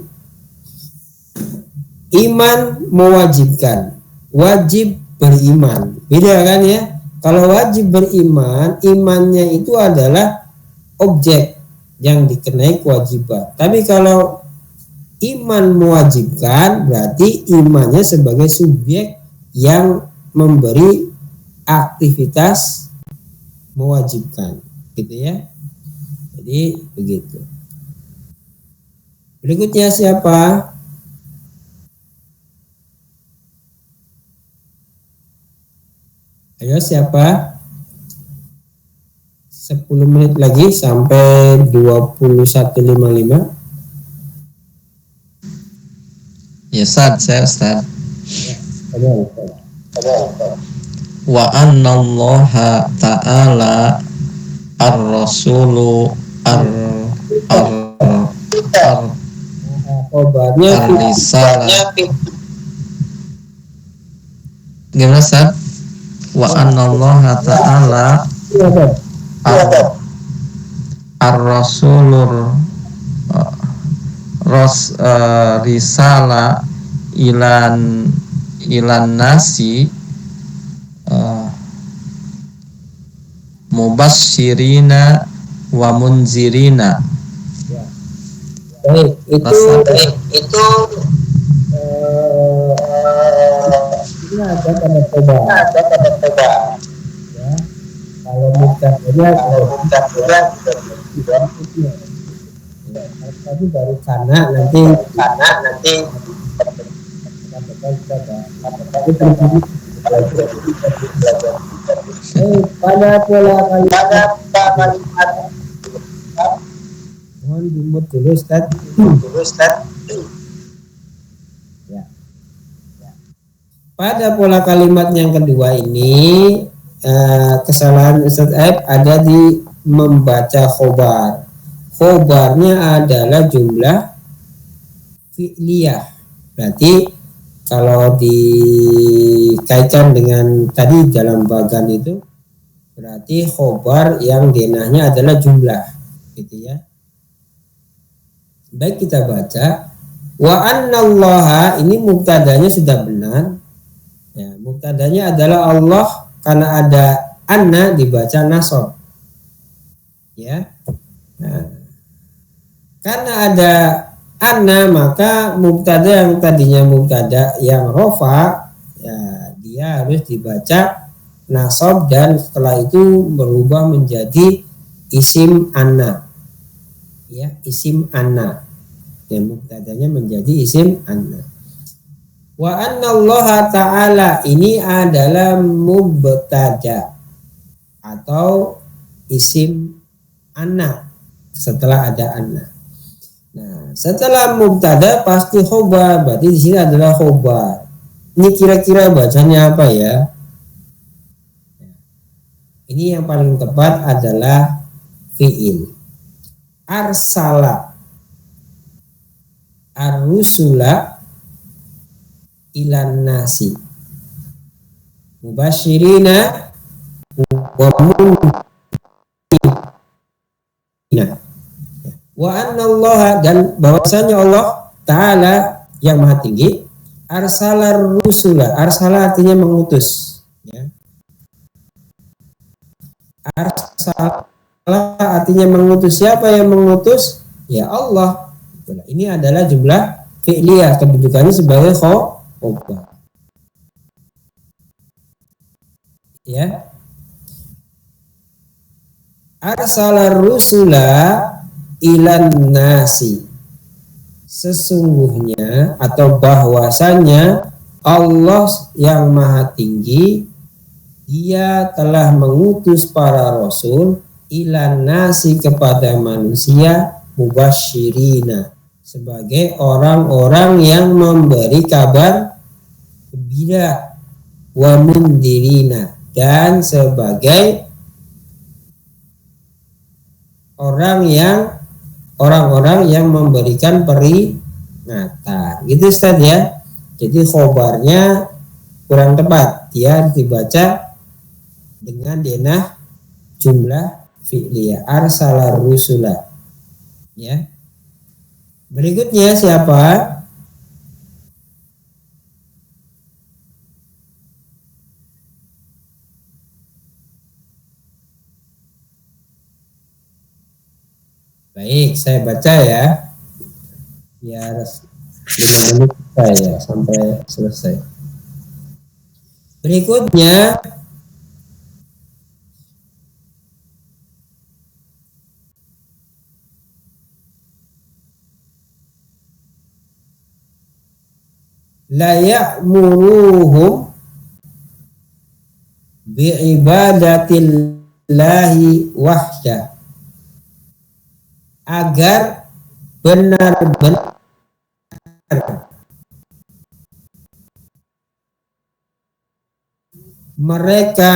Iman mewajibkan, wajib beriman. Beda kan ya? Kalau wajib beriman, imannya itu adalah objek yang dikenai kewajiban. Tapi kalau iman mewajibkan, berarti imannya sebagai subjek yang memberi aktivitas mewajibkan, gitu ya. Jadi begitu. Berikutnya siapa? Ayo siapa? 10 menit lagi sampai 21.55. Ya Ustaz, saya Ustaz. Ada. Wa annallaha ta'ala ar-rasulu ar-risalah. Gimana Ustaz? Wa annallaha ta'ala ar-rasulur risala ilan nasi mubasyirina wa munzirina. Baik, itu ini ada tanda coba. Ya, kalau mutadanya tadi baru kana nanti pada pola kalimat mohon dimut dulu Ustaz. Ya. Pada pola kalimat yang kedua ini kesalahan Ustaz Aib ada di membaca khobar. Khobarnya adalah jumlah fi'liyah. Berarti kalau dikaitkan dengan tadi dalam bagan itu, berarti khobar yang denahnya adalah jumlah, gitu ya. Baik, kita baca wa annallaha, ini mubtadanya sudah benar. Ya, mubtadanya adalah Allah, karena ada anna dibaca nasab. Ya. Nah, karena ada anna, maka mubtada yang tadinya mubtada yang rofa, ya dia harus dibaca nasab dan setelah itu berubah menjadi isim anna, ya isim anna, yang mubtadanya menjadi isim anna. Wa anna Allah ta'ala, ini adalah mubtada atau isim anna setelah ada anna. Nah, setelah mubtada pasti khobar, berarti di sini adalah khobar. Ini kira-kira bacanya apa ya? Ini yang paling tepat adalah fi'il. Arsala ar-rusula ilan nasi mubashirina wa mundirina. Wa anna Allah, dan bahwasanya Allah Ta'ala yang maha tinggi, arsalar rusula, arsala artinya mengutus, ya. Arsala artinya mengutus. Siapa yang mengutus? Ya Allah. Ini adalah jumlah fi'liyah, kedudukannya sebagai khobar, ya. Arsalar rusula ilan nasi, sesungguhnya atau bahwasanya Allah yang maha tinggi, dia telah mengutus para rasul ilan nasi, kepada manusia, mubasyirina, sebagai orang-orang yang memberi kabar gembira, wa mundirina, dan sebagai orang-orang yang memberikan peringatan. Gitu Ustaz ya. Jadi khobarnya kurang tepat, dia dibaca dengan denah jumlah fi'liyah, arsalar rusula, ya. Berikutnya siapa? Baik, saya baca ya, biar 5 menit saya sampai selesai. Berikutnya la ya'muruhum bi'ibadatillahi wahdah, agar benar-benar mereka,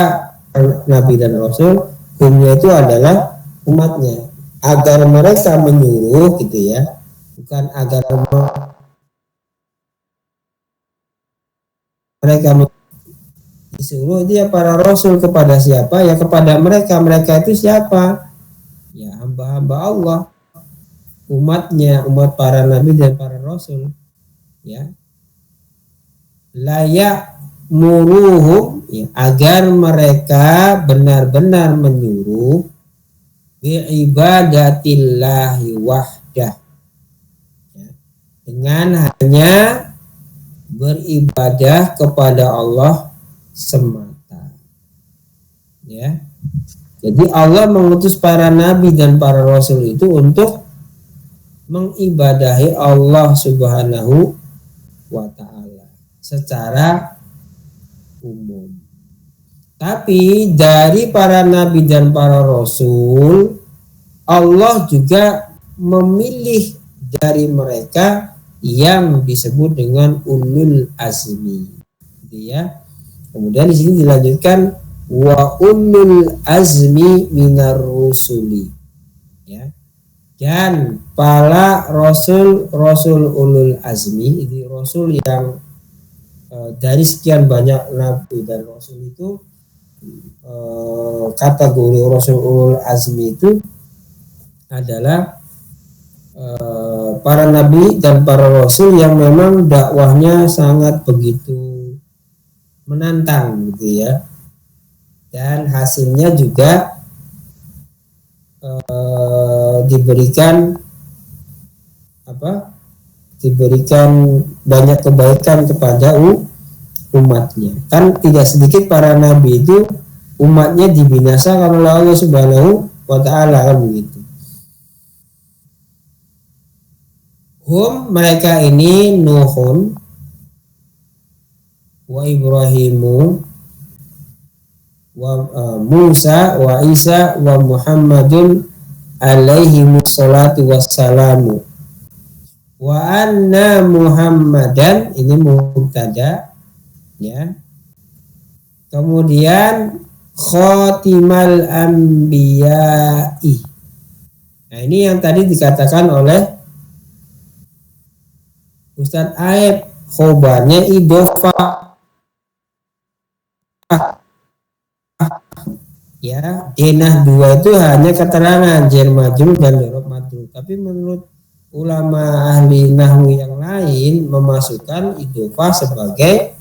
Nabi dan Rasul, humnya itu adalah umatnya, agar mereka menyuruh, gitu ya, bukan agar mereka disuruh. Dia para rasul kepada siapa? Ya kepada mereka. Mereka itu siapa? Ya hamba-hamba Allah, umatnya, umat para nabi dan para rasul, ya. Layak muruhum, ya, agar mereka benar-benar menyuruh bi'ibadatillahi wahdah, ya, dengan hanya beribadah kepada Allah semata, ya. Jadi Allah mengutus para nabi dan para rasul itu untuk mengibadahi Allah Subhanahu wa ta'ala secara umum. Tapi dari para nabi dan para rasul, Allah juga memilih dari mereka yang disebut dengan ulul azmi, gitu ya. Kemudian di sini dilanjutkan wa ulul azmi minar rusuli, ya. Dan para rasul ulul azmi, ini rasul yang dari sekian banyak nabi dan rasul itu, kategori rasul ulul azmi itu adalah para nabi dan para rasul yang memang dakwahnya sangat begitu menantang, gitu ya, dan hasilnya juga diberikan diberikan banyak kebaikan kepada umatnya. Kan tidak sedikit para nabi itu umatnya dibinasakan oleh Allah Subhanahu wa taala, kan begitu. Mereka ini Nuhun wa Ibrahimu wa Musa wa Isa wa Muhammadun alaihi wassalatu wassalamu. Wa anna Muhammadan, ini mubtada ya. Kemudian khatimal anbiya'i. Nah, ini yang tadi dikatakan oleh Ustadz Aib, khobarnya idofah ya. Denah dua itu hanya keterangan jar majrur dan dzaraf majrur, tapi menurut ulama ahli nahwu yang lain memasukkan idofah sebagai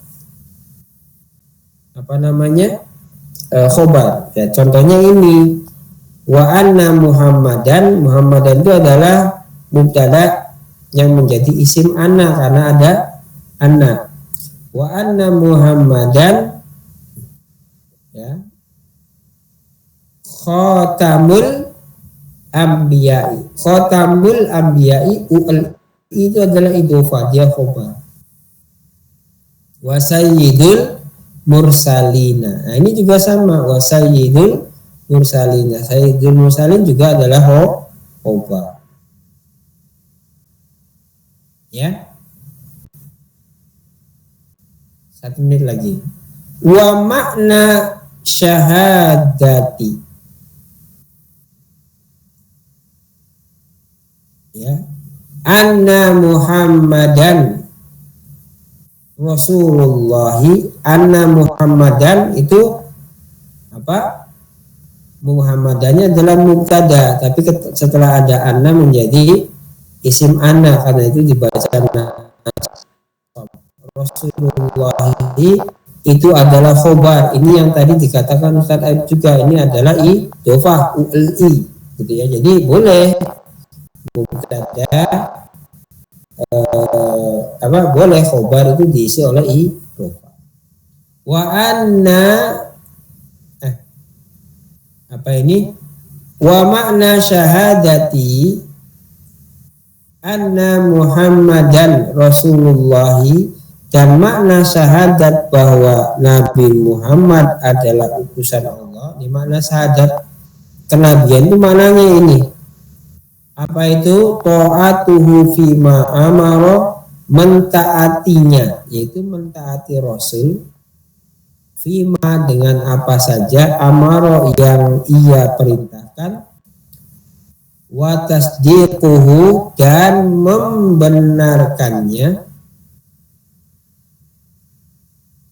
apa namanya khobar ya. Contohnya ini, wa anna Muhammadan, Muhammadan itu adalah mubtada yang menjadi isim anna karena ada anna. Wa anna Muhammadan ya khatamul anbiya'i. Khatamul anbiya'i itu adalah idofah, dia khobar. Wa sayyidul mursalina. Nah, ini juga sama, wa sayyidul mursalina. Sayyidul mursalin juga adalah khobar. Ya, 1 menit lagi. Wa makna syahadati ya, anna Muhammadan Rasulullahi. Anna Muhammadan itu apa? Muhammadannya adalah mubtada, tapi setelah ada anna menjadi isim anna, karena itu dibaca Rasulullah itu adalah khobar. Ini yang tadi dikatakan Ustaz Aib juga, ini adalah idofah uli gitu ya. Jadi boleh mubtada boleh khobar itu diisi oleh idofah. Wa anna apa ini? Wa makna syahadati anna Muhammadan Rasulullahi, dan makna syahadat bahwa Nabi Muhammad adalah utusan Allah. Di makna syahadat kenabian itu maknanya ini. Apa itu? Ta'atuhu fima amara, mentaatinya, yaitu mentaati Rasul, fima dengan apa saja, amara yang ia perintahkan, wa tasdiquhu dan membenarkannya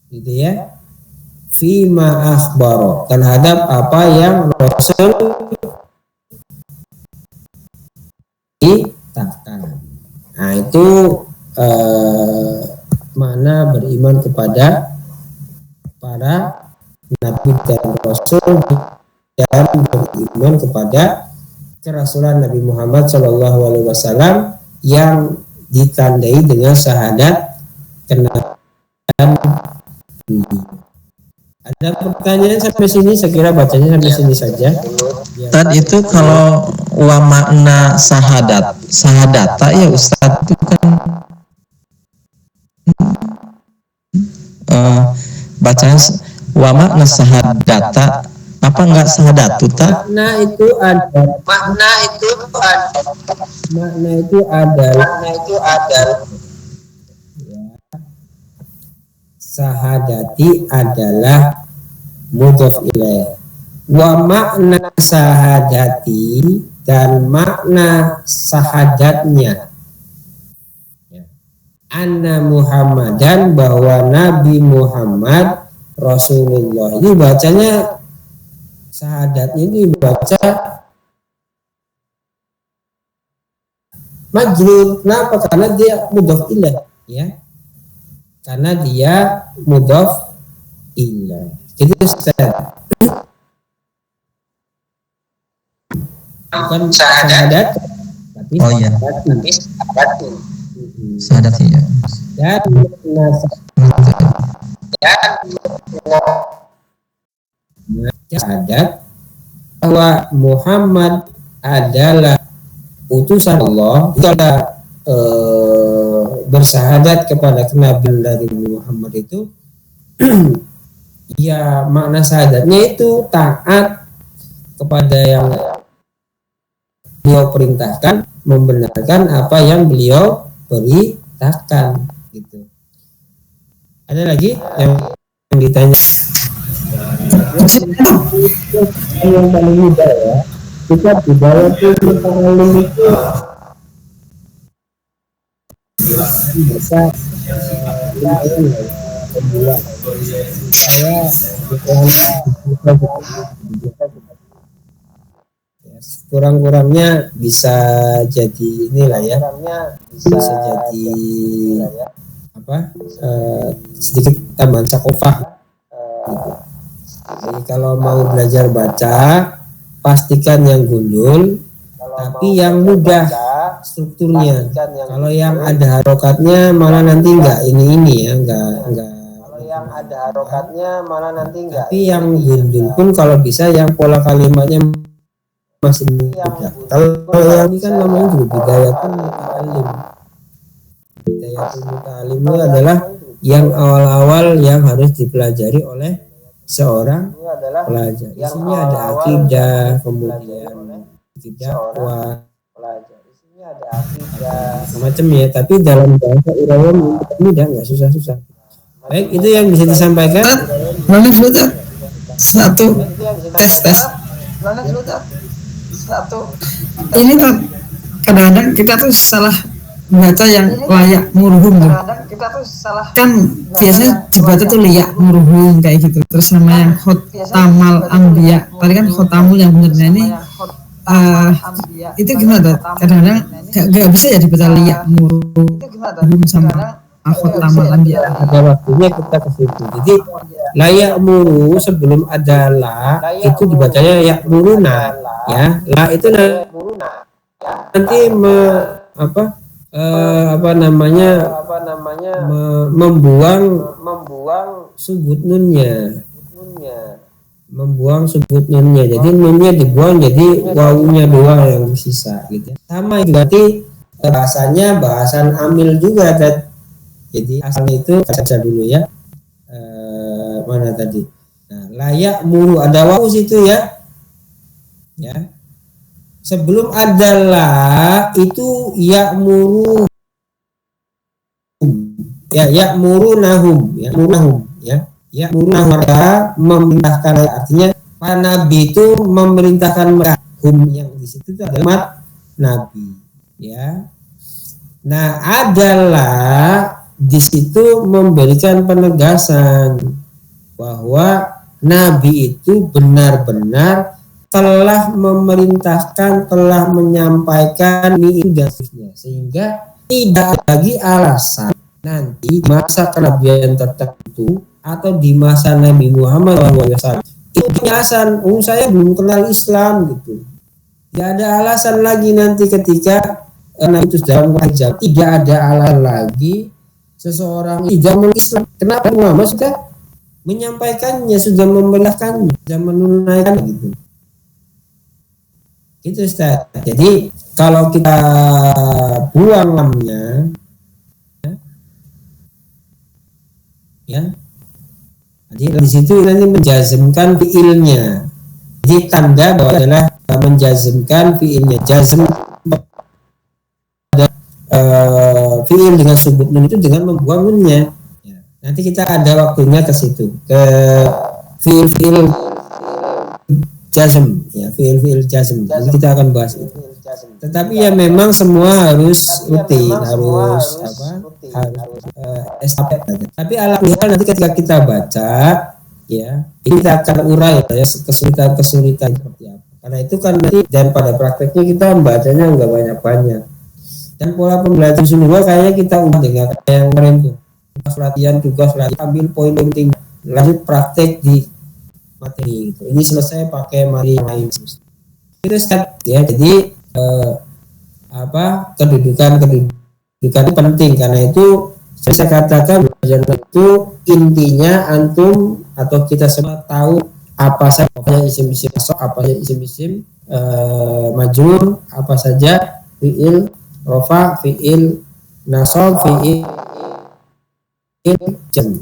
gitu ya, fima akhbaro terhadap apa yang Rasul ceritakan. Nah itu mana beriman kepada para nabi dan Rasul dan beriman kepada kerasulan Nabi Muhammad SAW yang ditandai dengan syahadat kenabian. Ada pertanyaan sampai sini? Saya kira bacanya sampai sini saja. Tadi itu kalau wa makna sahadata ya Ustadz itu kan bacanya wa makna sahadata, apa enggak sahadatu tak? Makna itu adalah sahadati adalah mudhof ilaih. Wa makna sahadati, dan makna sahadatnya anna Muhammadan, bahwa Nabi Muhammad Rasulullah. Ini bacanya sahadatnya itu dibaca majrur. Kenapa? Karena dia mudhof ilaih ya. Karena dia mudhof ilaih. Itu Ustaz. Bukan syahadat, tapi oh iya. Syahadat ya. Dan syahadat bahwa Muhammad adalah utusan Allah. Kita bersahadat kepada kenabian dari Muhammad itu ya makna syahadatnya itu taat kepada yang beliau perintahkan, membenarkan apa yang beliau perintahkan gitu. Ada lagi yang ditanya? Yang paling mudah ya, kita budaya itu yang paling itu bisa kedua saya kurang-kurangnya bisa jadi inilah ya, bisa jadi apa sedikit tambahan sakofah gitu. Jadi kalau mau belajar baca pastikan yang gundul tapi yang mudah strukturnya. Kalau yang ada harokatnya malah nanti enggak ini ya, enggak. Kalau yang ada harokatnya malah nanti enggak. Tapi yang gundul pun kalau bisa yang pola kalimatnya masih mudah. Kalau yang ini kan namanya juga bidayatul muta'alim. Bidayatul muta'alim itu adalah yang awal-awal yang harus dipelajari oleh seorang pelajar. Isinya ada akidah, kemudian dakwah, isinya ada akidah, macam ya. Tapi dalam bahasa Irawan mudah, nggak susah-susah. Baik, itu yang bisa disampaikan. Mana foto? Satu tes. Ini tuh kadang-kadang kita tuh salah baca yang layak murhum tuh. Kan biasanya dibaca tuh layak murhum kayak gitu. Terus sama yang khotamal anbiya. Tadi kan khotamul yang benernya ini itu gimana tuh? Kadang-kadang nggak bisa ya dibaca layak murhum sama khotamal anbiya. Ada waktunya kita ke situ. Jadi layak muru sebelum ada la itu dibacanya yak muruna ya. La itu nanti membuang subut nunnya, jadi nunnya dibuang, jadi wawunya doang yang sisa gitu. Sama berarti bahasanya bahasan amil juga kan. Jadi asalnya itu baca dulu ya, mana tadi, nah, layak muru ada wawu situ ya. Sebelum ada la itu ya'muru ya, ya'murunahum ya, ya'murunahum memerintahkan, artinya para nabi itu memerintahkan mereka. Hum yang di situ itu adalah nabi ya. Nah, adalah di situ memberikan penegasan bahwa nabi itu benar-benar telah memerintahkan, telah menyampaikan ini dan seterusnya, sehingga tidak lagi alasan nanti masa kenabian tertentu atau di masa Nabi Muhammad SAW itu punya alasan, saya belum kenal Islam gitu. Tidak ada alasan lagi nanti ketika Nabi itu dalam hijab, tidak ada alasan lagi seseorang tidak mengislam. Kenapa? Muhammad sudah menyampaikannya, sudah membenarkannya, sudah menunaikan gitu. Itu Ustaz. Jadi kalau kita buang lamnya ya, jadi di situ nanti menjazmkan fiilnya. Jadi tanda bahwa adalah menjazmkan fiilnya. Jazm fiil dengan subut nun itu dengan membuang nunnya. Ya. Nanti kita ada waktunya ke situ, ke fiil jazm ya, fiil jazm. Jadi kita akan bahas itu. Tetapi ya memang semua harus rutin, harus estafet aja. Tapi alhamdulillah nanti ketika kita baca ya, kita akan urai ya kesulitan seperti apa. Karena itu kan nanti dan pada prakteknya kita membacanya nggak banyak-banyak. Dan pola pembelajaran semua kayaknya kita ubah dengan kayak yang kemarin tuh. Tugas latihan, ambil poin penting, lanjut praktek di materi gitu. Ini selesai pakai materi lain. Itu step ya. Jadi kedudukan Itu penting, karena itu saya katakan belajar itu intinya antum atau kita semua tahu apa saja isim-isim masuk, apa saja isim-isim majrur, apa saja fiil rofa, fiil nasab, fiil jam.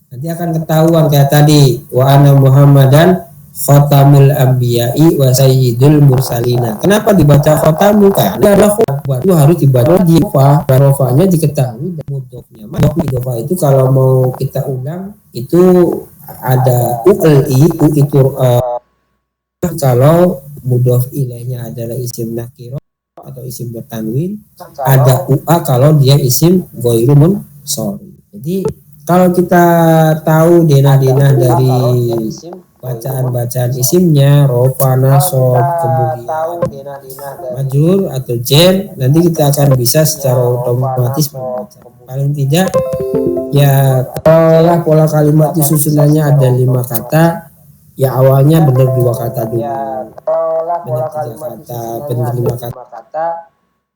Nanti akan ketahuan kayak tadi, wa ana Muhammadan khotamul anbiya'i wa sayyidul mursalina. Kenapa dibaca khotamu? Karena ada khotbah itu harus dibaca di rofanya diketahui dan mudhofnya. Mudhof itu kalau mau kita ulang itu ada uli, u itu kalau mudhof ilaihnya adalah isim nakiro atau isim bertanwin, ada ua kalau dia isim ghairu munsharif. Jadi kalau kita tahu denah-denah dari bacaan-bacaan isimnya, rofa, nasob, kemudian majrur atau jar, nanti kita akan bisa secara otomatis membaca. Paling tidak ya kalau pola kalimat itu susunannya ada 5 kata, ya awalnya benar 2 kata dulu, benar 3 kata, benar 5 kata,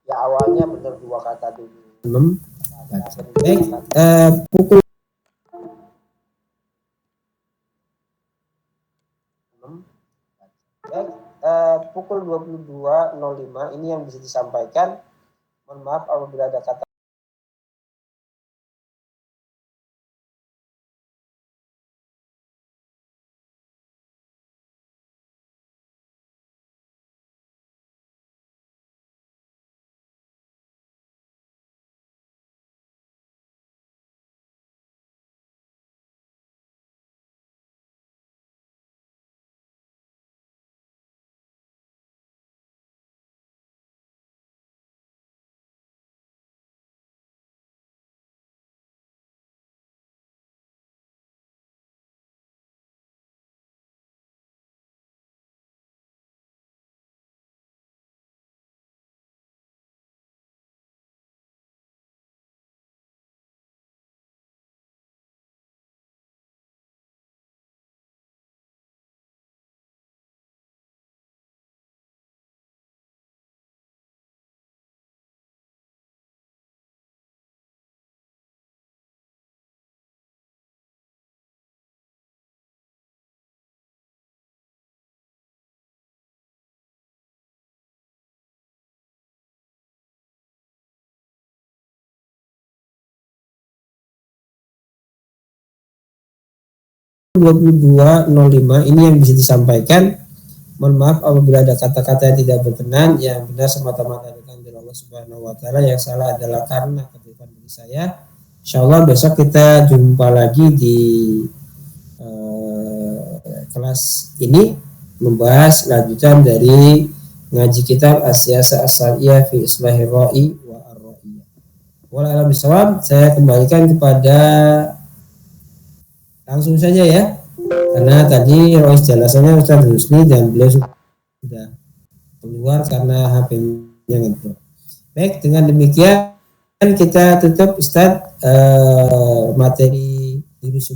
ya awalnya benar 2 kata dulu. Baik, pukul pukul 22.05 ini yang bisa disampaikan. Mohon maaf apabila ada kata lima ini yang bisa disampaikan. Mohon maaf apabila ada kata-kata yang tidak berkenan, yang benar semata-mata dari Allah Subhanahu wa taala, yang salah adalah karena kebutuhan diri saya. Insyaallah besok kita jumpa lagi di kelas ini membahas lanjutan dari ngaji kitab As-Siyasah As-Syar'iyyah fi Islahir Ra'i wa Ar-Ra'iyah. Wallahu a'lam bishawab. Saya kembalikan kepada langsung saja ya, karena tadi Rois jelasannya Ustaz Husni dan beliau sudah keluar karena HP-nya ngedrop. Baik, dengan demikian kita tutup Ustaz materi jurus